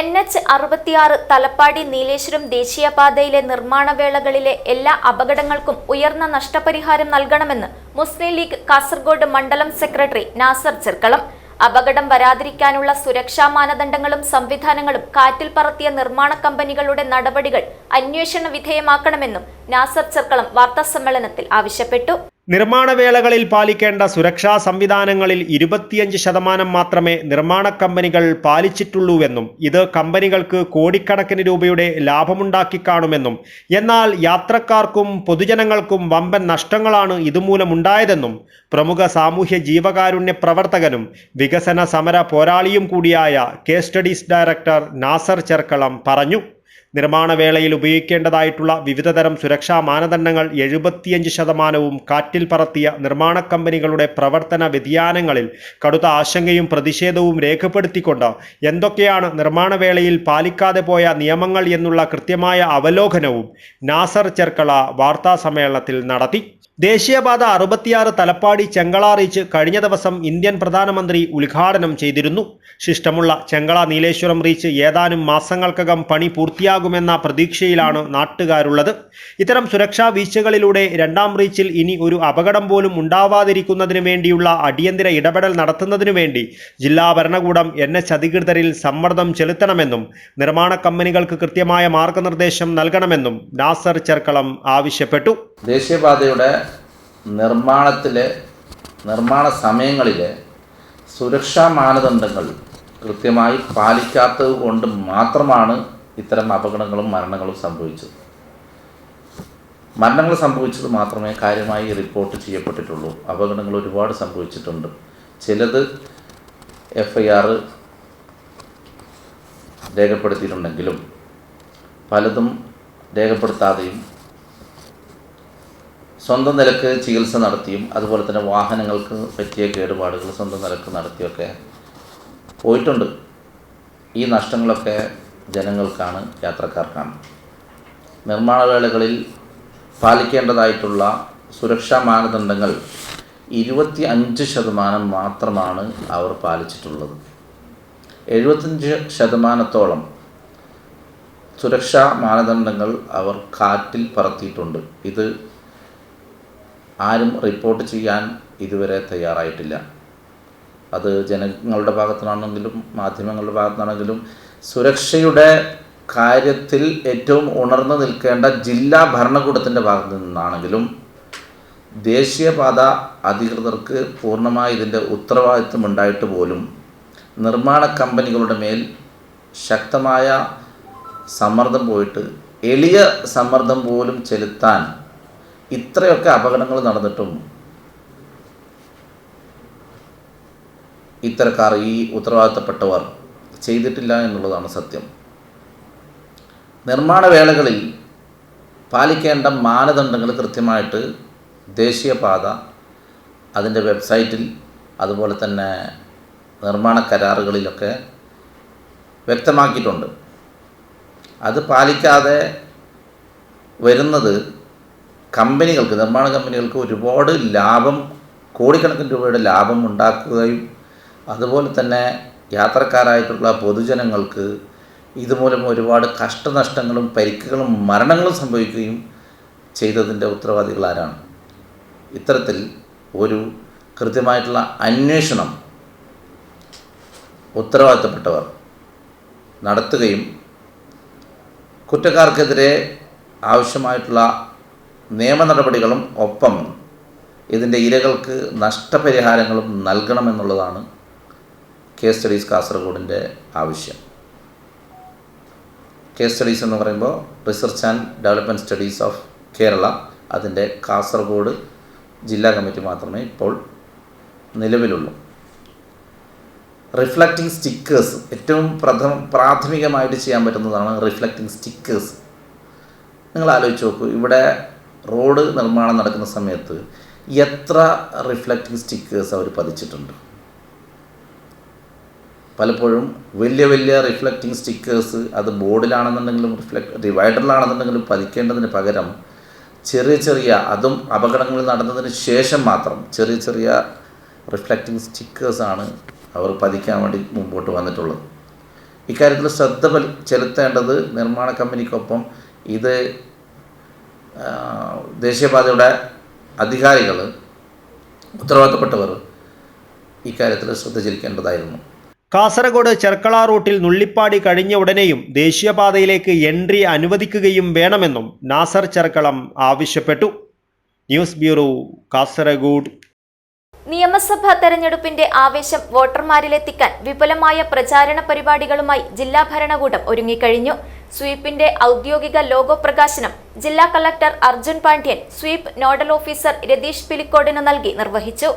NH 66 തലപ്പാടി നീലേശ്വരം ദേശീയപാതയിലെ നിർമ്മാണ വേളകളിലെ എല്ലാ അപകടങ്ങൾക്കും ഉയർന്ന നഷ്ടപരിഹാരം നൽകണമെന്ന് മുസ്ലിം ലീഗ് കാസർഗോഡ് മണ്ഡലം സെക്രട്ടറി നാസർ ചെർക്കളം. അപകടം വരാതിരിക്കാനുള്ള സുരക്ഷാ മാനദണ്ഡങ്ങളും സംവിധാനങ്ങളും കാറ്റിൽ പറത്തിയ നിർമ്മാണ കമ്പനികളുടെ നടപടികൾ അന്വേഷണ വിധേയമാക്കണമെന്നും നാസർ ചെർക്കളം വാർത്താസമ്മേളനത്തിൽ ആവശ്യപ്പെട്ടു. നിർമ്മാണ വേളകളിൽ പാലിക്കേണ്ട സുരക്ഷാ സംവിധാനങ്ങളിൽ 25% മാത്രമേ നിർമ്മാണ കമ്പനികൾ പാലിച്ചിട്ടുള്ളൂവെന്നും ഇത് കമ്പനികൾക്ക് കോടിക്കണക്കിന് രൂപയുടെ ലാഭമുണ്ടാക്കി കാണുമെന്നും എന്നാൽ യാത്രക്കാർക്കും പൊതുജനങ്ങൾക്കും വമ്പൻ നഷ്ടങ്ങളാണ് ഇതുമൂലമുണ്ടായതെന്നും പ്രമുഖ സാമൂഹ്യ ജീവകാരുണ്യ പ്രവർത്തകനും വികസന സമര പോരാളിയും കൂടിയായ case studies director Nasar Cherkalam പറഞ്ഞു. നിർമ്മാണ വേളയിൽ ഉപയോഗിക്കേണ്ടതായിട്ടുള്ള വിവിധതരം സുരക്ഷാ മാനദണ്ഡങ്ങൾ 75%, കാറ്റിൽ പറത്തിയ നിർമ്മാണ കമ്പനികളുടെ പ്രവർത്തന വ്യതിയാനങ്ങളിൽ കടുത്ത ആശങ്കയും പ്രതിഷേധവും രേഖപ്പെടുത്തിക്കൊണ്ട് എന്തൊക്കെയാണ് നിർമ്മാണ വേളയിൽ പാലിക്കാതെ പോയ നിയമങ്ങൾ എന്നുള്ള കൃത്യമായ അവലോകനവും നാസർ ചെർക്കള വാർത്താ സമ്മേളനത്തിൽ നടത്തി. ദേശീയപാത 66 തലപ്പാടി ചെങ്കള റീച്ച് കഴിഞ്ഞ ദിവസം ഇന്ത്യൻ പ്രധാനമന്ത്രി ഉദ്ഘാടനം ചെയ്തിരുന്നു. ശിഷ്ടമുള്ള ചെങ്കള നീലേശ്വരം റീച്ച് ഏതാനും മാസങ്ങൾക്കകം പണി പൂർത്തിയാകുമെന്ന പ്രതീക്ഷയിലാണ് നാട്ടുകാരുള്ളത്. ഇത്തരം സുരക്ഷാ വീഴ്ചകളിലൂടെ രണ്ടാം റീച്ചിൽ ഇനി ഒരു അപകടം പോലും ഉണ്ടാവാതിരിക്കുന്നതിന് വേണ്ടിയുള്ള അടിയന്തര ഇടപെടൽ നടത്തുന്നതിനു വേണ്ടി ജില്ലാ ഭരണകൂടം NH അധികൃതരിൽ സമ്മർദ്ദം ചെലുത്തണമെന്നും നിർമ്മാണ കമ്പനികൾക്ക് കൃത്യമായ മാർഗനിർദ്ദേശം നൽകണമെന്നും നാസർ ചെർക്കളം ആവശ്യപ്പെട്ടു. ദേശീയപാതയുടെ നിർമ്മാണ സമയങ്ങളിലെ സുരക്ഷാ മാനദണ്ഡങ്ങൾ കൃത്യമായി പാലിക്കാത്തത് കൊണ്ട് മാത്രമാണ് ഇത്തരം അപകടങ്ങളും മരണങ്ങളും സംഭവിച്ചത്. മരണങ്ങൾ സംഭവിച്ചത് മാത്രമേ കാര്യമായി റിപ്പോർട്ട് ചെയ്യപ്പെട്ടിട്ടുള്ളൂ. അപകടങ്ങൾ ഒരുപാട് സംഭവിച്ചിട്ടുണ്ട്. ചിലത് FIR രേഖപ്പെടുത്തിയിട്ടുണ്ടെങ്കിലും പലതും രേഖപ്പെടുത്താതെയും സ്വന്തം നിലക്ക് ചികിത്സ നടത്തിയും അതുപോലെ തന്നെ വാഹനങ്ങൾക്ക് പറ്റിയ കേടുപാടുകൾ സ്വന്തം നിലക്ക് നടത്തിയൊക്കെ പോയിട്ടുണ്ട്. ഈ നഷ്ടങ്ങളൊക്കെ ജനങ്ങൾക്കാണ്, യാത്രക്കാർക്കാണ്. നിർമ്മാണ വേളകളിൽ പാലിക്കേണ്ടതായിട്ടുള്ള സുരക്ഷാ മാനദണ്ഡങ്ങൾ 25% മാത്രമാണ് അവർ പാലിച്ചിട്ടുള്ളത്. 75% സുരക്ഷാ മാനദണ്ഡങ്ങൾ അവർ കാറ്റിൽ പറത്തിയിട്ടുണ്ട്. ഇത് ആരും റിപ്പോർട്ട് ചെയ്യാൻ ഇതുവരെ തയ്യാറായിട്ടില്ല. അത് ജനങ്ങളുടെ ഭാഗത്തുനിന്നാണെങ്കിലും മാധ്യമങ്ങളുടെ ഭാഗത്തുനിന്നാണെങ്കിലും സുരക്ഷയുടെ കാര്യത്തിൽ ഏറ്റവും ഉണർന്നു നിൽക്കേണ്ട ജില്ലാ ഭരണകൂടത്തിൻ്റെ ഭാഗത്തു നിന്നാണെങ്കിലും ദേശീയപാത അധികൃതർക്ക് പൂർണ്ണമായി ഇതിൻ്റെ ഉത്തരവാദിത്വം ഉണ്ടായിട്ട് പോലും നിർമ്മാണ കമ്പനികളുടെ മേൽ ശക്തമായ സമ്മർദ്ദം പോയിട്ട് എളിയ സമ്മർദ്ദം പോലും ചെലുത്താൻ ഇത്രയൊക്കെ അപകടങ്ങൾ നടന്നിട്ടും ഇത്തരക്കാർ, ഈ ഉത്തരവാദിത്തപ്പെട്ടവർ ചെയ്തിട്ടില്ല എന്നുള്ളതാണ് സത്യം. നിർമ്മാണ വേളകളിൽ പാലിക്കേണ്ട മാനദണ്ഡങ്ങൾ കൃത്യമായിട്ട് ദേശീയപാത അതിൻ്റെ വെബ്സൈറ്റിൽ അതുപോലെ തന്നെ നിർമ്മാണ കരാറുകളിലൊക്കെ വ്യക്തമാക്കിയിട്ടുണ്ട്. അത് പാലിക്കാതെ വരുന്നത് കമ്പനികൾക്ക്, നിർമ്മാണ കമ്പനികൾക്ക് ഒരുപാട് ലാഭം, കോടിക്കണക്കിന് രൂപയുടെ ലാഭം ഉണ്ടാക്കുകയും അതുപോലെ തന്നെ യാത്രക്കാരായിട്ടുള്ള പൊതുജനങ്ങൾക്ക് ഇതുമൂലം ഒരുപാട് കഷ്ടനഷ്ടങ്ങളും പരിക്കുകളും മരണങ്ങളും സംഭവിക്കുകയും ചെയ്തതിൻ്റെ ഉത്തരവാദികൾ ആരാണ്? ഇത്തരത്തിൽ ഒരു കൃത്യമായിട്ടുള്ള അന്വേഷണം ഉത്തരവാദിത്തപ്പെട്ടവർ നടത്തുകയും കുറ്റക്കാർക്കെതിരെ ആവശ്യമായിട്ടുള്ള നിയമ നടപടികളും ഒപ്പം ഇതിൻ്റെ ഇരകൾക്ക് നഷ്ടപരിഹാരങ്ങളും നൽകണമെന്നുള്ളതാണ് കേസ് സ്റ്റഡീസ് കാസർഗോഡിൻ്റെ ആവശ്യം. കേസ് സ്റ്റഡീസ് എന്ന് പറയുമ്പോൾ research and development studies of Kerala, അതിൻ്റെ കാസർഗോഡ് ജില്ലാ കമ്മിറ്റി മാത്രമേ ഇപ്പോൾ നിലവിലുള്ളൂ. റിഫ്ലക്റ്റിംഗ് സ്റ്റിക്കേഴ്സ് ഏറ്റവും പ്രാഥമികമായിട്ട് ചെയ്യാൻ പറ്റുന്നതാണ് റിഫ്ലക്റ്റിംഗ് സ്റ്റിക്കേഴ്സ്. നിങ്ങൾ ആലോചിച്ച് നോക്കൂ, ഇവിടെ റോഡ് നിർമ്മാണം നടക്കുന്ന സമയത്ത് എത്ര റിഫ്ലക്റ്റിംഗ് സ്റ്റിക്കേഴ്സ് അവർ പതിച്ചിട്ടുണ്ട്. പലപ്പോഴും വലിയ വലിയ റിഫ്ലക്റ്റിംഗ് സ്റ്റിക്കേഴ്സ് അത് ബോർഡിലാണെന്നുണ്ടെങ്കിലും ഡിവൈഡറിലാണെന്നുണ്ടെങ്കിലും പതിക്കേണ്ടതിന് പകരം ചെറിയ അതും അപകടങ്ങൾ നടന്നതിന് ശേഷം മാത്രം ചെറിയ റിഫ്ലക്റ്റിംഗ് സ്റ്റിക്കേഴ്സാണ് അവർ പതിക്കാൻ വേണ്ടി മുമ്പോട്ട് വന്നിട്ടുള്ളത്. ഇക്കാര്യത്തിൽ ശ്രദ്ധ ചെലുത്തേണ്ടത് നിർമ്മാണ കമ്പനിക്കൊപ്പം ഇത് ദേശീയപാതയുടെ അധികാരികൾ, ഉത്തരവാദിത്തപ്പെട്ടവർ ഇക്കാര്യത്തിൽ ശ്രദ്ധ ചെലുത്തേണ്ടതായിരുന്നു. കാസർഗോഡ് ചെർക്കള റൂട്ടിൽ നുള്ളിപ്പാടി കഴിഞ്ഞ ഉടനെയും ദേശീയപാതയിലേക്ക് എൻട്രി അനുവദിക്കുകയും വേണമെന്നും നാസർ ചെർക്കളം ആവശ്യപ്പെട്ടു. News bureau, Kasaragod. നിയമസഭാ തെരഞ്ഞെടുപ്പിന്റെ ആവേശം വോട്ടർമാരിലെത്തിക്കാൻ വിപുലമായ പ്രചാരണ പരിപാടികളുമായി ജില്ലാ ഭരണകൂടം ഒരുങ്ങിക്കഴിഞ്ഞു. സ്വീപിന്റെ ഔദ്യോഗിക ലോഗോ പ്രകാശനം ജില്ലാ collector Arjun Pandian SVEEP nodal officer Ratheesh പിലിക്കോടിന് നൽകി നിർവഹിച്ചു.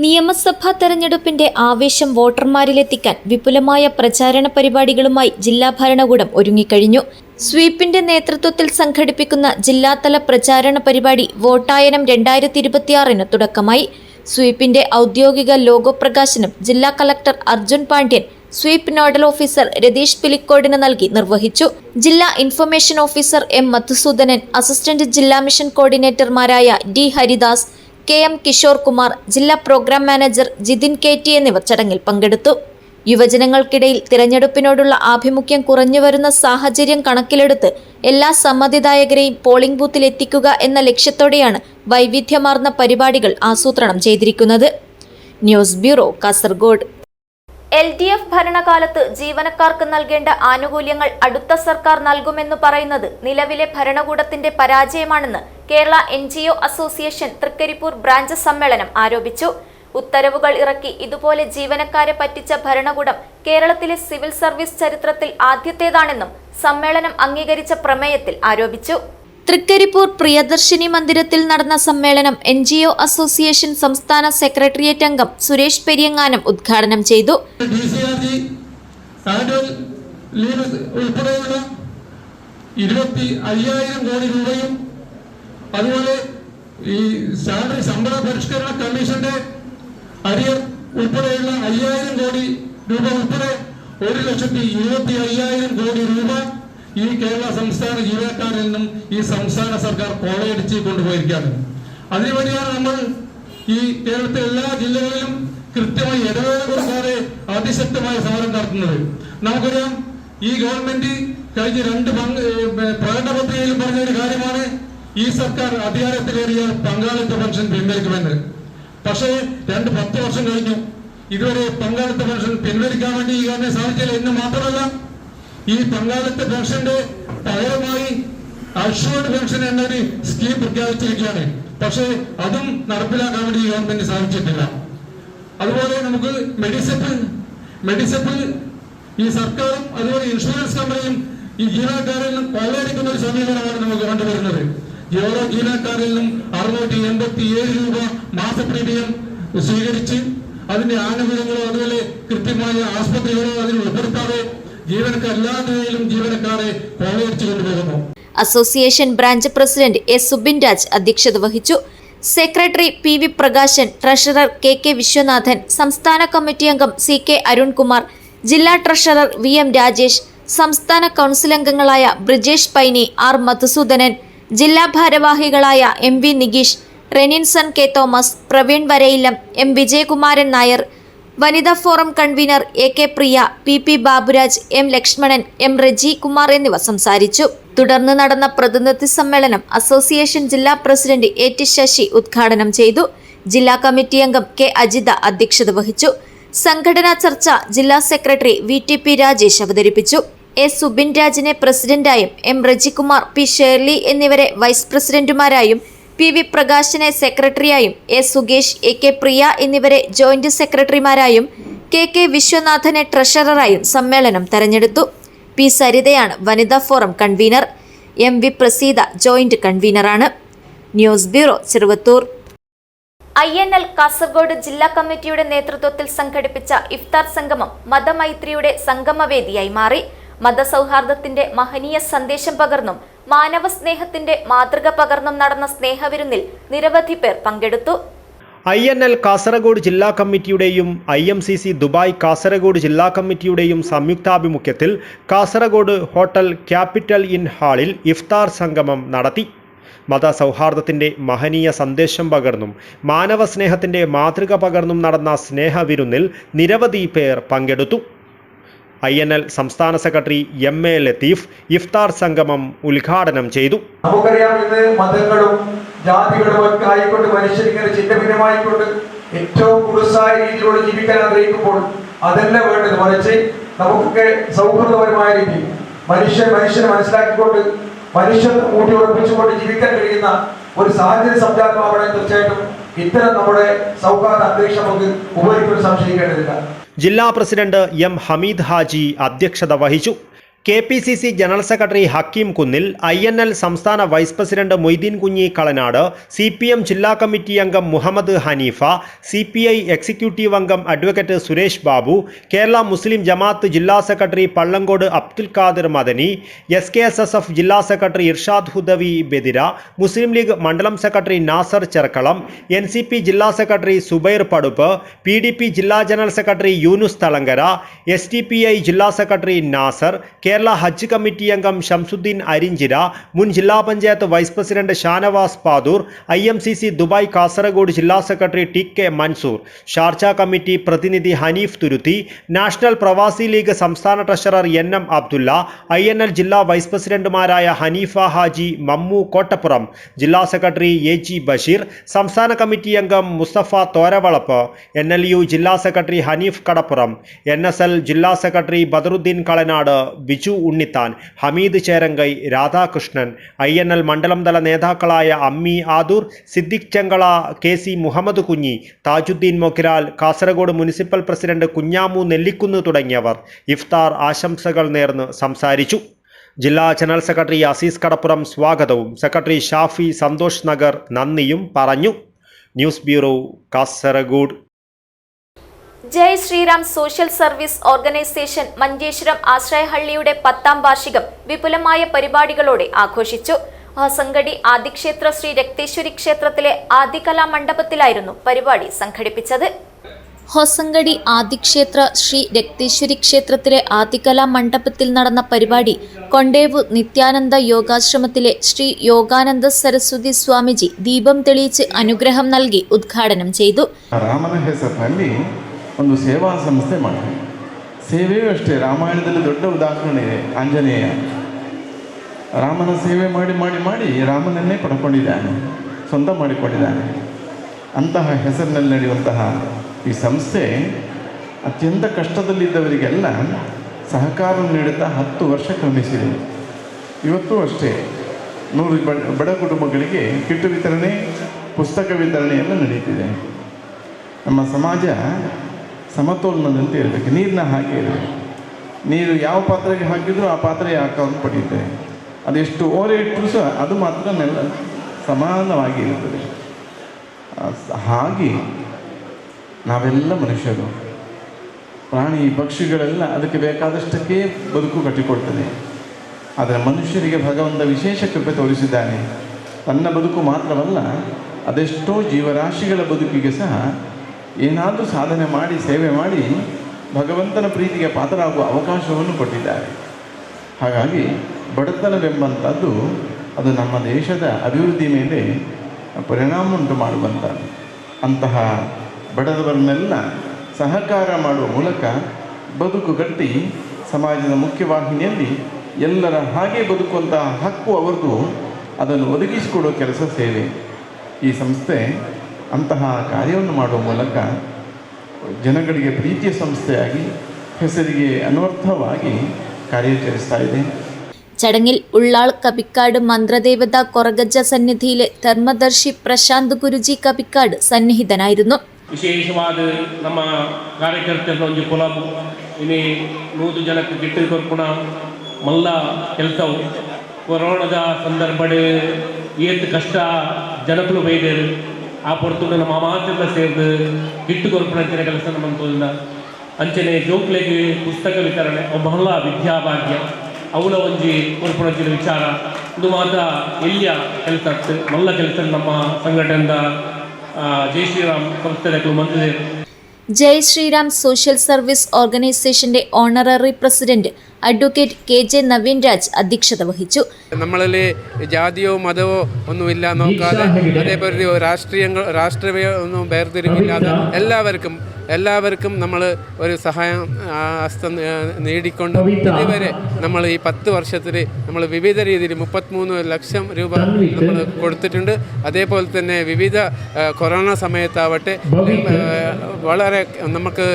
നിയമസഭാ തെരഞ്ഞെടുപ്പിന്റെ ആവേശം വോട്ടർമാരിലെത്തിക്കാൻ വിപുലമായ പ്രചാരണ പരിപാടികളുമായി ജില്ലാ ഭരണകൂടം ഒരുങ്ങിക്കഴിഞ്ഞു. സ്വീപിന്റെ നേതൃത്വത്തിൽ സംഘടിപ്പിക്കുന്ന ജില്ലാതല പ്രചാരണ പരിപാടി വോട്ടായനം 2026 തുടക്കമായി. സ്വീപിന്റെ ഔദ്യോഗിക ലോഗോ പ്രകാശനം ജില്ലാ collector Arjun Pandian SVEEP nodal officer Ratheesh പിലിക്കോടിന് നൽകി നിർവഹിച്ചു. ജില്ലാ information officer M Madhusoodanan, assistant ജില്ലാ മിഷൻ കോർഡിനേറ്റർമാരായ D Haridas, K M Kishore Kumar, ജില്ലാ പ്രോഗ്രാം മാനേജർ ജിതിൻ കെ.ടി. എന്നിവർ ചടങ്ങിൽ പങ്കെടുത്തു. യുവജനങ്ങൾക്കിടയിൽ തിരഞ്ഞെടുപ്പിനോടുള്ള ആഭിമുഖ്യം കുറഞ്ഞുവരുന്ന സാഹചര്യം കണക്കിലെടുത്ത് എല്ലാ സമ്മതിദായകരെയും പോളിംഗ് ബൂത്തിൽ എത്തിക്കുക എന്ന ലക്ഷ്യത്തോടെയാണ് വൈവിധ്യമാർന്ന പരിപാടികൾ ആസൂത്രണം ചെയ്തിരിക്കുന്നത്. News bureau, Kasaragod. LDF ഭരണകാലത്ത് ജീവനക്കാർക്ക് നൽകേണ്ട ആനുകൂല്യങ്ങൾ അടുത്ത സർക്കാർ നൽകുമെന്ന് പറയുന്നത് നിലവിലെ ഭരണകൂടത്തിന്റെ പരാജയമാണെന്ന് Kerala NGO association Trikaripur branch സമ്മേളനം ആരോപിച്ചു. ഉത്തരവുകൾ ഇറക്കി ഇതുപോലെ ജീവനക്കാരെ പറ്റിച്ച ഭരണകൂടം കേരളത്തിലെ സിവിൽ സർവീസ് ചരിത്രത്തിൽ ആദ്യത്തേതാണെന്നും സമ്മേളനം അംഗീകരിച്ച പ്രമേയത്തിൽ ആരോപിച്ചു. തൃക്കരിപ്പൂർ പ്രിയദർശിനി മന്ദിരത്തിൽ നടന്ന സമ്മേളനം NGO അസോസിയേഷൻ സംസ്ഥാന സെക്രട്ടേറിയറ്റ് അംഗം സുരേഷ് പെരിയങ്ങാനം ഉദ്ഘാടനം ചെയ്തു. ഉൾപ്പെടെയുള്ള 25,000 കോടി രൂപയും അതുപോലെ ഈ സാലറി ശമ്പള പരിഷ്കരണ കമ്മീഷന്റെ അരിയർ ഉൾപ്പെടെയുള്ള 5,000 കോടി രൂപ ഉൾപ്പെടെ 1,25,000 കോടി രൂപ ഈ കേരള സംസ്ഥാന ജീവനക്കാരിൽ നിന്നും ഈ സംസ്ഥാന സർക്കാർ കൊള്ളയടിച്ച് കൊണ്ടുപോയിരിക്കുകയാണ്. അതിനുവേണ്ടിയാണ് നമ്മൾ ഈ കേരളത്തിലെ എല്ലാ ജില്ലകളിലും കൃത്യമായി ഇടവേള കൊടുക്കാതെ അതിശക്തമായ സമരം നടത്തുന്നത്. നമുക്കറിയാം, ഈ ഗവൺമെന്റ് കഴിഞ്ഞ 2 പ്രകടന പത്രികയിലും പറഞ്ഞ ഒരു കാര്യമാണ് ഈ സർക്കാർ അധികാരത്തിലേറിയാൽ പങ്കാളിത്ത പെൻഷൻ പിൻവലിക്കുമെന്ന്. പക്ഷേ 10 വർഷം കഴിഞ്ഞു, ഇതുവരെ പങ്കാളിത്ത പെൻഷൻ പിൻവലിക്കാൻ വേണ്ടി ഈ ഗവൺമെന്റ് സാധിച്ചില്ല. എന്ന് മാത്രമല്ല, ഈ പങ്കാളിത്ത പെൻഷന്റെ പകരമായി അഷ്വർഡ് പെൻഷൻ എന്നൊരു സ്കീം പ്രഖ്യാപിച്ചിരിക്കുകയാണ്. പക്ഷേ അതും നടപ്പിലാക്കാൻ വേണ്ടി ഈ ഗവൺമെന്റ് സാധിച്ചിട്ടില്ല. അതുപോലെ നമുക്ക് മെഡിസെപ്പ് ഈ സർക്കാരും അതുപോലെ ഇൻഷുറൻസ് കമ്പനിയും ഈ ജീവനക്കാരിൽ നിന്നും കൊള്ളയടിക്കുന്ന ഒരു സമീപനമാണ് നമുക്ക് കണ്ടുവരുന്നത്. ഓരോ ജീവനക്കാരിൽ നിന്നും 687 രൂപ മാസ പ്രീമിയം സ്വീകരിച്ച് അതിന്റെ ആനുകൂല്യങ്ങളോ അതുപോലെ കൃത്യമായ ആസ്പത്രികളോ അതിൽ ഉൾപ്പെടുത്താതെ ജീവനക്കാരെ കൊള്ളയടിച്ചു കൊണ്ടുപോകുന്നു. Association branch president S Subin Raj അധ്യക്ഷത വഹിച്ചു. Secretary PV Prakashan, treasurer KK Viswanathan, സംസ്ഥാന കമ്മിറ്റി അംഗം CK അരുൺകുമാർ, ജില്ലാ ട്രഷറർ VM രാജേഷ്, സംസ്ഥാന കൗൺസിൽ അംഗങ്ങളായ ബ്രിജേഷ് പൈനി, R മധുസൂദനൻ, ജില്ലാ ഭാരവാഹികളായ MV Nigeesh, Reninson K Thomas, Praveen Varayillam, M Vijayakumaran Nair, വനിതാ forum convener AK Priya, PP Baburaj, M Lakshmanan, M Reji Kumar എന്നിവർ സംസാരിച്ചു. തുടർന്ന് നടന്ന പ്രതിനിധി സമ്മേളനം അസോസിയേഷൻ ജില്ലാ പ്രസിഡന്റ് AT ശശി ഉദ്ഘാടനം ചെയ്തു. ജില്ലാ കമ്മിറ്റി അംഗം K അജിത അധ്യക്ഷത വഹിച്ചു. സംഘടനാ ചർച്ച ജില്ലാ സെക്രട്ടറി VTP രാജേഷ് അവതരിപ്പിച്ചു. A Subin രാജിനെ പ്രസിഡന്റായും M Rejikumar, P Shirley എന്നിവരെ വൈസ് പ്രസിഡന്റുമാരായും, PV പ്രകാശനെ സെക്രട്ടറിയായും, A സുകേഷ്, AK പ്രിയ എന്നിവരെ ജോയിന്റ് സെക്രട്ടറിമാരായും, KK വിശ്വനാഥനെ ട്രഷററായും സമ്മേളനം തെരഞ്ഞെടുത്തു. P സരിതയാണ് വനിതാ forum convener. MV Praseetha joint കൺവീനറാണ്. News bureau, Cheruvathur. INL Kasaragod ജില്ലാ കമ്മിറ്റിയുടെ നേതൃത്വത്തിൽ സംഘടിപ്പിച്ച ഇഫ്താർ സംഗമം മതമൈത്രിയുടെ സംഗമവേദിയായി മാറി. മതസൗഹാർദ്ദത്തിന്റെ മഹനീയ സന്ദേശം പകർന്നും മാനവ സ്നേഹത്തിന്റെ മാതൃക പകർന്നും നടന്ന സ്നേഹവിരുന്നിൽ നിരവധി പേർ പങ്കെടുത്തു. INL കാസർഗോഡ് ജില്ലാ കമ്മിറ്റിയുടെയും IMCC ദുബായ് കാസർഗോഡ് ജില്ലാ കമ്മിറ്റിയുടെയും സംയുക്താഭിമുഖ്യത്തിൽ കാസർഗോഡ് ഹോട്ടൽ ക്യാപിറ്റൽ ഇൻ ഹാളിൽ ഇഫ്താർ സംഗമം നടത്തി. മതസൗഹാർദ്ദത്തിൻ്റെ മഹനീയ സന്ദേശം പകർന്നും മാനവ സ്നേഹത്തിൻ്റെ മാതൃക പകർന്നും നടന്ന സ്നേഹവിരുന്നിൽ നിരവധി പേർ പങ്കെടുത്തു. INL സംസ്ഥാന സെക്രട്ടറി MA ലത്തീഫ് ഇഫ്താർ സംഗമം ഉദ്ഘാടനം ചെയ്തു. നമുക്കറിയാം, ഇന്ന് മതങ്ങളും ജാതികളും ഒക്കെ ആയിക്കൊണ്ട് മനുഷ്യരിങ്ങനെ ചിഹ്നഭിന്നമായിക്കൊണ്ട് ഏറ്റവും കുടുസായ രീതിയിലൂടെ ജീവിക്കാൻ ആഗ്രഹിക്കുമ്പോൾ അതല്ല വേണ്ടത്. മറിച്ച് നമുക്കൊക്കെ സൗഹൃദപരമായ രീതി മനുഷ്യനെ മനസ്സിലാക്കിക്കൊണ്ട് മനുഷ്യത്വം ഊട്ടിയുറപ്പിച്ചുകൊണ്ട് ജീവിക്കാൻ കഴിയുന്ന ഒരു സാഹചര്യം സംജാതമാവണേ. തീർച്ചയായിട്ടും ഇത്തരം നമ്മുടെ സൗഹാർദ്ദ അന്തരീക്ഷം നമുക്ക് ഉപരിക്കൊരു സംശയിക്കേണ്ടതില്ല. ജില്ലാ പ്രസിഡന്റ് M ഹമീദ് ഹാജി അധ്യക്ഷത വഹിച്ചു. KPCC ജനറൽ സെക്രട്ടറി ഹക്കീം കുന്നിൽ, INL സംസ്ഥാന വൈസ് പ്രസിഡന്റ് മൊയ്തീൻ കുഞ്ഞി കളനാട്, CPM ജില്ലാ കമ്മിറ്റി അംഗം മുഹമ്മദ് ഹനീഫ, CPI എക്സിക്യൂട്ടീവ് അംഗം അഡ്വക്കേറ്റ് സുരേഷ് ബാബു, കേരള മുസ്ലിം ജമാഅത്ത് ജില്ലാ സെക്രട്ടറി പള്ളങ്കോട് അബ്ദുൽ ഖാദിർ മദനി, SKSSF ജില്ലാ സെക്രട്ടറി ഇർഷാദ് ഹുദവി ബെദിര, മുസ്ലിം ലീഗ് മണ്ഡലം സെക്രട്ടറി നാസർ ചെർക്കളം, NCP ജില്ലാ സെക്രട്ടറി സുബൈർ പടുപ്പ്, PDP ജില്ലാ general secretary Yunus Thalangara, STPI ജില്ലാ സെക്രട്ടറി നാസർ, കേരള ഹജ്ജ് കമ്മിറ്റി അംഗം ഷംസുദ്ദീൻ അരിഞ്ചിര, മുൻ ജില്ലാ panchayat vice president Shanavas Padoor, IMCC Dubai Kasaragod ജില്ലാ secretary TK Mansoor, Sharjah committee പ്രതിനിധി ഹനീഫ് തുരുത്തി, നാഷണൽ പ്രവാസി ലീഗ് സംസ്ഥാന ട്രഷറർ NM അബ്ദുള്ള, INL ജില്ലാ വൈസ് പ്രസിഡന്റുമാരായ ഹനീഫ ഹാജി, മമ്മു കോട്ടപ്പുറം, ജില്ലാ സെക്രട്ടറി AG ബഷീർ, സംസ്ഥാന കമ്മിറ്റി അംഗം മുസ്തഫ തോരവളപ്പ്, NLU ജില്ലാ സെക്രട്ടറി ഹനീഫ് കടപ്പുറം, NSL ജില്ലാ സെക്രട്ടറി ബദറുദ്ദീൻ കളനാട്, ബിജു ഉണ്ണിത്താൻ, ഹമീദ് ചേരങ്കൈ, രാധാകൃഷ്ണൻ, INL മണ്ഡലം തല നേതാക്കളായ അമ്മി Adoor, Siddique Chengala, KC Muhammad Kunhi, Thajudheen മൊക്കിരാൽ, Kasaragod municipal president Kunhamu Nellikunnu തുടങ്ങിയവർ ഇഫ്താർ ആശംസകൾ നേർന്ന് സംസാരിച്ചു. ജില്ലാ ജനറൽ സെക്രട്ടറി അസീസ് കടപ്പുറം സ്വാഗതവും സെക്രട്ടറി ഷാഫി സന്തോഷ് നഗർ നന്ദിയും പറഞ്ഞു. News bureau, Kasaragod. Jai Sriram social service organisation Manjeshwaram ആശ്രയഹള്ളിയുടെ 10ാം വാർഷികം വിപുലമായ പരിപാടികളോടെ ആഘോഷിച്ചു. ഹൊസങ്കടി ആദിക്ഷേത്ര ശ്രീ രക്തേശ്വരി ക്ഷേത്രത്തിലെ ആദികലാ മണ്ഡപത്തിലായിരുന്നു പരിപാടി സംഘടിപ്പിച്ചത്. ഹൊസങ്കടി ആദിക്ഷേത്ര ശ്രീ രക്തേശ്വരി ക്ഷേത്രത്തിലെ ആദികലാ മണ്ഡപത്തിൽ നടന്ന പരിപാടി കൊണ്ടേവു നിത്യാനന്ദ യോഗാശ്രമത്തിലെ ശ്രീ യോഗാനന്ദ സരസ്വതി സ്വാമിജി ദീപം തെളിയിച്ച് അനുഗ്രഹം നൽകി ഉദ്ഘാടനം ചെയ്തു. ಒಂದು ಸೇವಾ ಸಂಸ್ಥೆ ಮಾಡಿ ಸೇವೆಯೂ ಅಷ್ಟೇ. ರಾಮಾಯಣದಲ್ಲಿ ದೊಡ್ಡ ಉದಾಹರಣೆ ಇದೆ ಆಂಜನೇಯ. ರಾಮನ ಸೇವೆ ಮಾಡಿ ಮಾಡಿ ಮಾಡಿ ರಾಮನನ್ನೇ ಪಡ್ಕೊಂಡಿದ್ದಾನೆ, ಸ್ವಂತ ಮಾಡಿಕೊಂಡಿದ್ದಾನೆ. ಅಂತಹ ಹೆಸರಿನಲ್ಲಿ ನಡೆಯುವಂತಹ ಈ ಸಂಸ್ಥೆ ಅತ್ಯಂತ ಕಷ್ಟದಲ್ಲಿದ್ದವರಿಗೆಲ್ಲ ಸಹಕಾರ ನೀಡುತ್ತಾ 10 ವರ್ಷ ಕ್ರಮಿಸಿದೆ. ಇವತ್ತು ಅಷ್ಟೇ 100 ಬಡ ಕುಟುಂಬಗಳಿಗೆ ಕಿಟ್ಟು ವಿತರಣೆ, ಪುಸ್ತಕ ವಿತರಣೆ ಎಲ್ಲ ನಡೀತಿದೆ. ನಮ್ಮ ಸಮಾಜ ಸಮತೋಲನದಂತೆ ಇರಬೇಕು. ನೀರಿನ ಹಾಗೆ ಇರಬೇಕು. ನೀರು ಯಾವ ಪಾತ್ರೆಗೆ ಹಾಕಿದರೂ ಆ ಪಾತ್ರೆ ಆಕಾರವನ್ನು ಪಡೆಯುತ್ತೆ. ಅದೆಷ್ಟು ಓರೆ ಇಟ್ಟರೂ ಸಹ ಅದು ಮಾತ್ರ ಸಮಾನವಾಗಿ ಇರುತ್ತದೆ. ಹಾಗೆ ನಾವೆಲ್ಲ ಮನುಷ್ಯರು, ಪ್ರಾಣಿ ಪಕ್ಷಿಗಳೆಲ್ಲ ಅದಕ್ಕೆ ಬೇಕಾದಷ್ಟಕ್ಕೆ ಬದುಕು ಕಟ್ಟಿಕೊಡ್ತದೆ. ಆದರೆ ಮನುಷ್ಯರಿಗೆ ಭಗವಂತ ವಿಶೇಷ ಕೃಪೆ ತೋರಿಸಿದ್ದಾನೆ. ತನ್ನ ಬದುಕು ಮಾತ್ರವಲ್ಲ, ಅದೆಷ್ಟೋ ಜೀವರಾಶಿಗಳ ಬದುಕಿಗೆ ಸಹ ಏನಾದರೂ ಸಾಧನೆ ಮಾಡಿ ಸೇವೆ ಮಾಡಿ ಭಗವಂತನ ಪ್ರೀತಿಗೆ ಪಾತ್ರರಾಗುವ ಅವಕಾಶವನ್ನು ಕೊಟ್ಟಿದ್ದಾರೆ. ಹಾಗಾಗಿ ಬಡತನವೆಂಬಂಥದ್ದು ಅದು ನಮ್ಮ ದೇಶದ ಅಭಿವೃದ್ಧಿ ಮೇಲೆ ಪರಿಣಾಮ ಉಂಟು ಮಾಡುವಂಥದ್ದು. ಅಂತಹ ಬಡವರನ್ನೆಲ್ಲ ಸಹಕಾರ ಮಾಡುವ ಮೂಲಕ ಬದುಕು ಕಟ್ಟಿ ಸಮಾಜದ ಮುಖ್ಯವಾಹಿನಿಯಲ್ಲಿ ಎಲ್ಲರ ಹಾಗೆ ಬದುಕುವಂತಹ ಹಕ್ಕು ಅವರದು. ಅದನ್ನು ಒದಗಿಸಿಕೊಡುವ ಕೆಲಸ ಸೇವೆ. ಈ ಸಂಸ್ಥೆ ಅಂತಹ ಕಾರ್ಯವನ್ನು ಮಾಡುವ ಮೂಲಕ ಜನಗಳಿಗೆ ಪ್ರೀತಿಯ ಸಂಸ್ಥೆಯಾಗಿ ಹೆಸರಿಗೆ ಅನರ್ಥವಾಗಿ ಕಾರ್ಯಾಚರಿಸ್ತಾ ಇದೆ. ചടങ്ങിൽ ഉള്ളാൾ കപിക്കാട് മന്ത്രദേവത കൊറഗജ്ജ സന്നിധിയിലെ ധർമ്മദർശി പ്രശാന്ത് ഗുരുജി കപിക്കാട് സന്നിഹിതനായിരുന്നു. ವಿಶೇಷವಾದ ನಮ್ಮ ಕಾರ್ಯಕರ್ತರ ಒಂದು ಕೊಲಬು ಇನ್ನೇ 100 ಜನಕ್ಕೆ ಗಿಟ್ಟು ಕೊರ್ಪುಣ ಮಲ್ಲ ಕೆಲಸವು ಕೊರೋನಾದ ಸಂದರ್ಭಡೆ ಏತ್ ಕಷ್ಟ ಜನಗಳು ಬೈದೇರು ಆ ಪೊರ್ತುಡು ನಮ್ಮ ಮಾತೆಲ್ಲ ಸೇರಿದು ಗಿಟ್ಟು ಕೊರ್ಪುಣ ಅಂಚಿನ ಕೆಲಸ ನಮ್ಮಂತೋದಿಲ್ಲ. ಅಂಚನೆ ಜೋಕ್ಲೆಗೆ ಪುಸ್ತಕ ವಿತರಣೆ ಬಹಳ ವಿದ್ಯಾಭಾಗ್ಯ ಅವಳ ಒಂಜಿ ಕೊರ್ಪುಣಂಚಿನ ವಿಚಾರ ಇದು ಮಾತ್ರ ಎಲ್ಲಿಯ ಕೆಲಸ ಮಲ್ಲ ಕೆಲಸ ನಮ್ಮ ಸಂಘಟನೆಯಿಂದ ജയ് ശ്രീറാം സംസ്ഥയുടെ മന്ത്രി ജയ് ശ്രീറാം സോഷ്യൽ സർവീസ് ഓർഗനൈസേഷന്റെ honorary president advocate KJ Naveen Raj അധ്യക്ഷത വഹിച്ചു. നമ്മളിൽ ജാതിയോ മതമോ ഒന്നുമില്ല നോക്കാതെ, അതേപോലെ രാഷ്ട്രീയ ഒന്നും വേർതിരിവില്ലാതെ എല്ലാവർക്കും നമ്മൾ ഒരു സഹായം ഹസ്തം നേടിക്കൊണ്ട് ഇതുവരെ നമ്മൾ ഈ 10 വർഷത്തിൽ നമ്മൾ വിവിധ രീതിയിൽ 33 ലക്ഷം രൂപ നമ്മൾ കൊടുത്തിട്ടുണ്ട്. അതേപോലെ തന്നെ വിവിധ കൊറോണ സമയത്താവട്ടെ വളരെ നമുക്ക്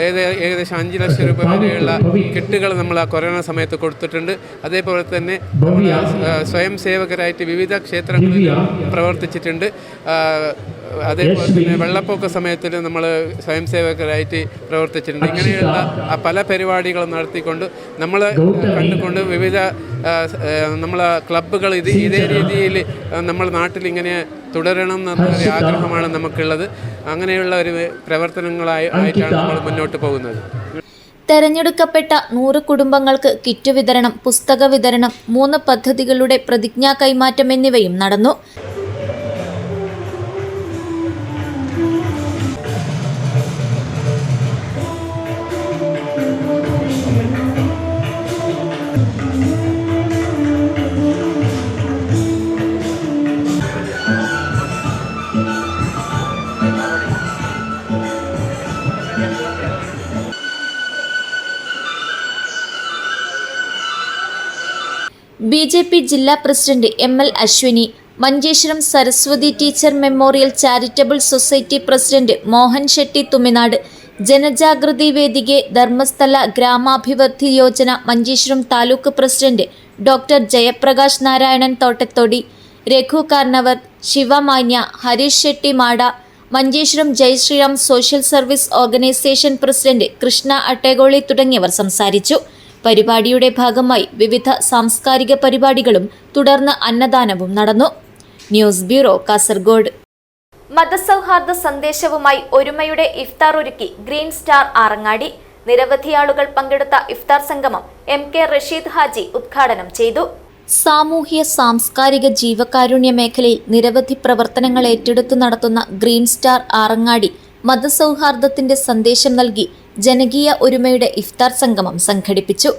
ഏകദേശം 5 ലക്ഷം രൂപ വരെയുള്ള കിറ്റുകൾ നമ്മൾ ആ കൊറോണ സമയത്ത് കൊടുത്തിട്ടുണ്ട്. അതേപോലെ തന്നെ സ്വയം സേവകരായിട്ട് വിവിധ ക്ഷേത്രങ്ങളിൽ പ്രവർത്തിച്ചിട്ടുണ്ട്. അതേപോലെ തന്നെ വെള്ളപ്പൊക്ക സമയത്തിൽ നമ്മൾ സ്വയം സേവകരായിട്ട് പ്രവർത്തിച്ചിട്ടുണ്ട്. ഇങ്ങനെയുള്ള പല പരിപാടികളും നടത്തിക്കൊണ്ട് നമ്മൾ കണ്ടുകൊണ്ട് വിവിധ നമ്മളെ ക്ലബ്ബുകൾ ഇതേ രീതിയിൽ നമ്മുടെ നാട്ടിൽ ഇങ്ങനെ തുടരണം എന്നൊരു ആഗ്രഹമാണ് നമുക്കുള്ളത്. അങ്ങനെയുള്ള ഒരു പ്രവർത്തനങ്ങളായിട്ടാണ് നമ്മൾ മുന്നോട്ട് പോകുന്നത്. തെരഞ്ഞെടുക്കപ്പെട്ട 100 കുടുംബങ്ങൾക്ക് കിറ്റ് വിതരണം, പുസ്തക വിതരണം, 3 പദ്ധതികളുടെ പ്രതിജ്ഞാ കൈമാറ്റം എന്നിവയും നടന്നു. BJP ജില്ലാ president ML Ashwini, Manjeshwaram Saraswathi teacher memorial charitable society president Mohan Shetty Thuminad, Janajagruthi Vedike Dharmasthala Gramabhivruddhi Yojana Manjeshwaram taluk president doctor Jayaprakash Narayanan Thottathodi, Raghu Karnavar, Shivamanya, Harish Shetty Mada, Manjeshwaram Jayashreeram social service organisation president Krishna Attegoli തുടങ്ങിയവർ സംസാരിച്ചു. പരിപാടിയുടെ ഭാഗമായി വിവിധ സാംസ്കാരിക പരിപാടികളും തുടർന്ന് അന്നദാനവും നടന്നു. News bureau, Kasaragod. മതസൗഹാർദ്ദ സന്ദേശവുമായി ഒരുമയുടെ ഇഫ്താർ ഒരുക്കി ഗ്രീൻ സ്റ്റാർ ആറങ്ങാടി. നിരവധി ആളുകൾ പങ്കെടുത്ത ഇഫ്താർ സംഗമം MK റഷീദ് ഹാജി ഉദ്ഘാടനം ചെയ്തു. സാമൂഹ്യ സാംസ്കാരിക ജീവകാരുണ്യ മേഖലയിൽ നിരവധി പ്രവർത്തനങ്ങൾ ഏറ്റെടുത്തു നടത്തുന്ന ഗ്രീൻ സ്റ്റാർ ആറങ്ങാടി മതസൗഹാർദ്ദത്തിന്റെ സന്ദേശം നൽകി ജനകീയ ഒരുമയുടെ ഇഫ്താർ സംഗമം സംഘടിപ്പിച്ചു.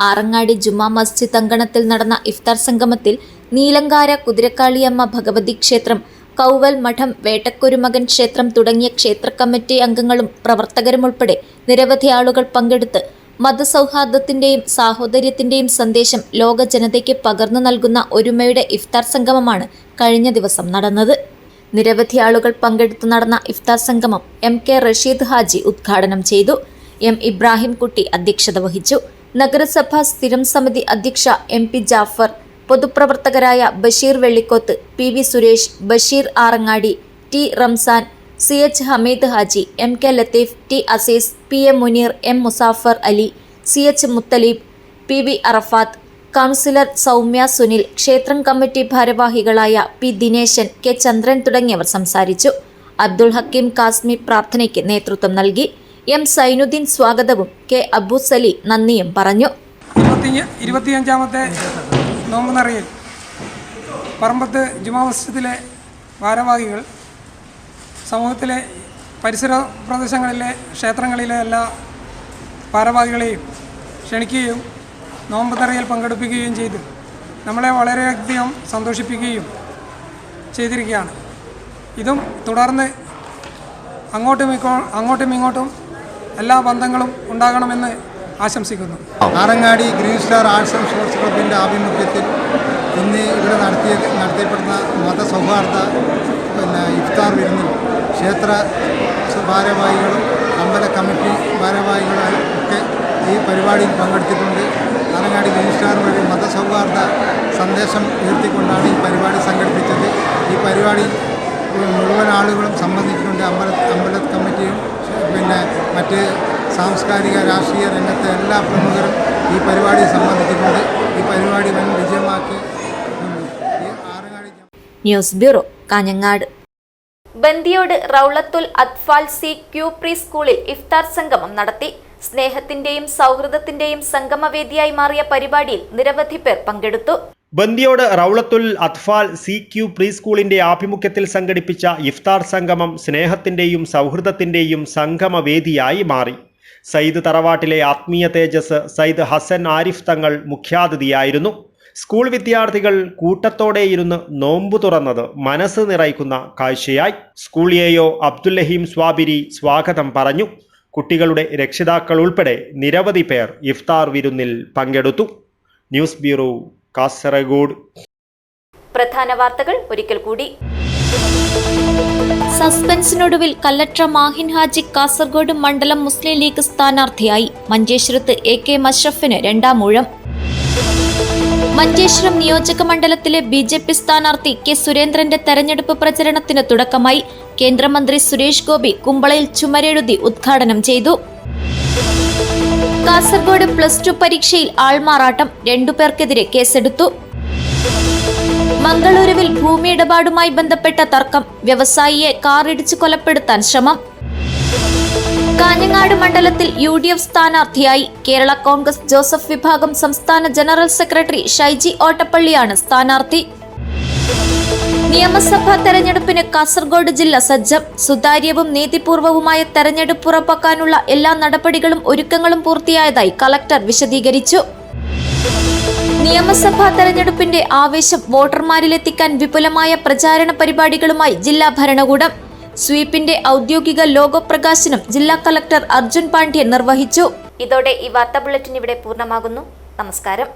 ആറങ്ങാടി ജുമാ മസ്ജിദ് അങ്കണത്തിൽ നടന്ന ഇഫ്താർ സംഗമത്തിൽ നീലങ്കാര കുതിരക്കാളിയമ്മ ഭഗവതി ക്ഷേത്രം, കൗവൽ മഠം, വേട്ടക്കുരുമകൻ ക്ഷേത്രം തുടങ്ങിയ ക്ഷേത്ര കമ്മിറ്റി അംഗങ്ങളും പ്രവർത്തകരുമുൾപ്പെടെ നിരവധി ആളുകൾ പങ്കെടുത്ത് മതസൗഹാർദ്ദത്തിന്റെയും സാഹോദര്യത്തിന്റെയും സന്ദേശം ലോക ജനതയ്ക്ക് പകർന്നു നൽകുന്ന ഒരുമയുടെ ഇഫ്താർ സംഗമമാണ് കഴിഞ്ഞ ദിവസം നടന്നത്. നിരവധി ആളുകൾ പങ്കെടുത്തു നടന്ന ഇഫ്താർ സംഗമം MK റഷീദ് ഹാജി ഉദ്ഘാടനം ചെയ്തു. M ഇബ്രാഹിം കുട്ടി അധ്യക്ഷത വഹിച്ചു. നഗരസഭാ സ്ഥിരം സമിതി അധ്യക്ഷ MP ജാഫർ, പൊതുപ്രവർത്തകരായ Basheer Vellikoth, PV Suresh, Basheer Arangadi, T Ramzan, CH Hameed Haji, MK Latheef, T Azeez, PM Muneer, M Muzaffar Ali, CH Muthaleeb, PV Arafath, councillor Soumya Sunil, ക്ഷേത്രം കമ്മിറ്റി ഭാരവാഹികളായ P ദിനേശൻ, K ചന്ദ്രൻ തുടങ്ങിയവർ സംസാരിച്ചു. അബ്ദുൾ ഹക്കീം കാസ്മി പ്രാർത്ഥനയ്ക്ക് നേതൃത്വം നൽകി. M സൈനുദ്ദീൻ സ്വാഗതവും K അബൂസലി നന്ദിയും പറഞ്ഞു. 25ാമത്തെ നോമ്പ് നിറയിൽ പറമ്പത്ത് ജുമാ മസ്ജിദിലെ ഭാരവാഹികൾ സമൂഹത്തിലെ പരിസര പ്രദേശങ്ങളിലെ ക്ഷേത്രങ്ങളിലെ എല്ലാ ഭാരവാഹികളെയും ക്ഷണിക്കുകയും നോമ്പ് നിറയിൽ പങ്കെടുപ്പിക്കുകയും ചെയ്തു നമ്മളെ വളരെയധികം സന്തോഷിപ്പിക്കുകയും ചെയ്തിരിക്കുകയാണ്. ഇതും തുടർന്ന് അങ്ങോട്ടും ഇങ്ങോട്ടും എല്ലാ ബന്ധങ്ങളും ഉണ്ടാകണമെന്ന് ആശംസിക്കുന്നു. Arangadi green star arts and sports ക്ലബിൻ്റെ ആഭിമുഖ്യത്തിൽ ഇന്ന് ഇവിടെ നടത്തിയപ്പെടുന്ന മതസൗഹാർദ്ദ ഇഫ്താർ വിരുന്നിൽ ക്ഷേത്ര ഭാരവാഹികളും അമ്പല കമ്മിറ്റി ഭാരവാഹികളും ഒക്കെ ഈ പരിപാടിയിൽ പങ്കെടുത്തിട്ടുണ്ട്. ആറങ്ങാടി ഗ്രീൻ സ്റ്റാർ വഴി മതസൗഹാർദ്ദ സന്ദേശം ഉയർത്തിക്കൊണ്ടാണ് ഈ പരിപാടി സംഘടിപ്പിച്ചത്. ഈ പരിപാടിയിൽ മുഴുവൻ ആളുകളും സംബന്ധിച്ചിട്ടുണ്ട്. അമ്പല കമ്മിറ്റിയും മറ്റ് സാംസ്കാരിക രാഷ്ട്രീയ രംഗത്തെ എല്ലാ പ്രമുഖരും ഈ പരിപാടി സംബന്ധിച്ചിട്ടുണ്ട്. ഈ പരിപാടി വൻ വിജയമാക്കി. News bureau, Kanhangad. Bandiyod Raulathul Athfal CQ pre സ്കൂളിൽ ഇഫ്താർ സംഗമം നടത്തി. സ്നേഹത്തിന്റെയും സൗഹൃദത്തിന്റെയും സംഗമവേദിയായി മാറിയ പരിപാടിയിൽ നിരവധി പേർ പങ്കെടുത്തു. ബന്ദിയോട് റൗളത്തുൽ അത്ഫാൽ CQ പ്രീ സ്കൂളിന്റെ ആഭിമുഖ്യത്തിൽ സംഘടിപ്പിച്ച ഇഫ്താർ സംഗമം സ്നേഹത്തിന്റെയും സൗഹൃദത്തിന്റെയും സംഗമവേദിയായി മാറി. സയ്യിദ് തറവാട്ടിലെ ആത്മീയ തേജസ് സയ്യിദ് ഹസൻ ആരിഫ് തങ്ങൾ മുഖ്യാതിഥിയായിരുന്നു. സ്കൂൾ വിദ്യാർത്ഥികൾ കൂട്ടത്തോടെ ഇരുന്ന് നോമ്പു തുറന്നത് മനസ്സ് നിറയ്ക്കുന്ന കാഴ്ചയായി. സ്കൂൾ AO അബ്ദുല്ലഹീം സ്വാബിരി സ്വാഗതം പറഞ്ഞു. കുട്ടികളുടെ രക്ഷിതാക്കൾ ഉൾപ്പെടെ നിരവധി പേർ ഇഫ്താർ വിരുന്നിൽ പങ്കെടുത്തു. News bureau, Kasaragod. പ്രധാന വാർത്തകൾ ഒരിക്കൽ കൂടി. സസ്പെൻസിനൊടുവിൽ കല്ലട്ര മാഹിൻ ഹാജി കാസർഗോഡ് മണ്ഡലം മുസ്ലിം ലീഗ് സ്ഥാനാർത്ഥിയായി. മഞ്ചേശ്വരത്ത് AK മഷ്റഫിന് 2ാം ഊഴം. മഞ്ചേശ്വരം നിയോജക മണ്ഡലത്തിലെ BJP സ്ഥാനാർത്ഥി കെ സുരേന്ദ്രന്റെ തെരഞ്ഞെടുപ്പ് പ്രചരണത്തിന് തുടക്കമായി. കേന്ദ്രമന്ത്രി സുരേഷ് ഗോപി കുമ്പളയിൽ ചുമരെഴുതി ഉദ്ഘാടനം ചെയ്തു. കാസർഗോഡ് +2 പരീക്ഷയിൽ ആൾമാറാട്ടം, 2 പേർക്കെതിരെ കേസെടുത്തു. മംഗളൂരുവിൽ ഭൂമി ഇടപാടുമായി ബന്ധപ്പെട്ട തർക്കം, വ്യവസായിയെ കാറിടിച്ച് കൊലപ്പെടുത്താൻ ശ്രമം. കാഞ്ഞങ്ങാട് മണ്ഡലത്തിൽ UDF സ്ഥാനാർത്ഥിയായി കേരള കോൺഗ്രസ് ജോസഫ് വിഭാഗം സംസ്ഥാന ജനറൽ സെക്രട്ടറി ഷൈജി ഓട്ടപ്പള്ളിയാണ് സ്ഥാനാർത്ഥി. നിയമസഭാ തെരഞ്ഞെടുപ്പിന് കാസർഗോഡ് ജില്ല സജ്ജം. സുതാര്യവും നീതിപൂർവവുമായ തെരഞ്ഞെടുപ്പ് ഉറപ്പാക്കാനുള്ള എല്ലാ നടപടികളും ഒരുക്കങ്ങളും പൂർത്തിയായതായി കളക്ടർ വിശദീകരിച്ചു. നിയമസഭാ തെരഞ്ഞെടുപ്പിന്റെ ആവേശം വോട്ടർമാരിലെത്തിക്കാൻ വിപുലമായ പ്രചാരണ പരിപാടികളുമായി ജില്ലാ ഭരണകൂടം. സ്വീപിന്റെ ഔദ്യോഗിക ലോഗോ പ്രകാശനം ജില്ലാ കളക്ടർ അർജുൻ പാണ്ഡ്യൻ നിർവഹിച്ചു. ഇതോടെ ഈ വാർത്താ ബുള്ളറ്റിൻ ഇവിടെ പൂർണ്ണമാകുന്നു. നമസ്കാരം.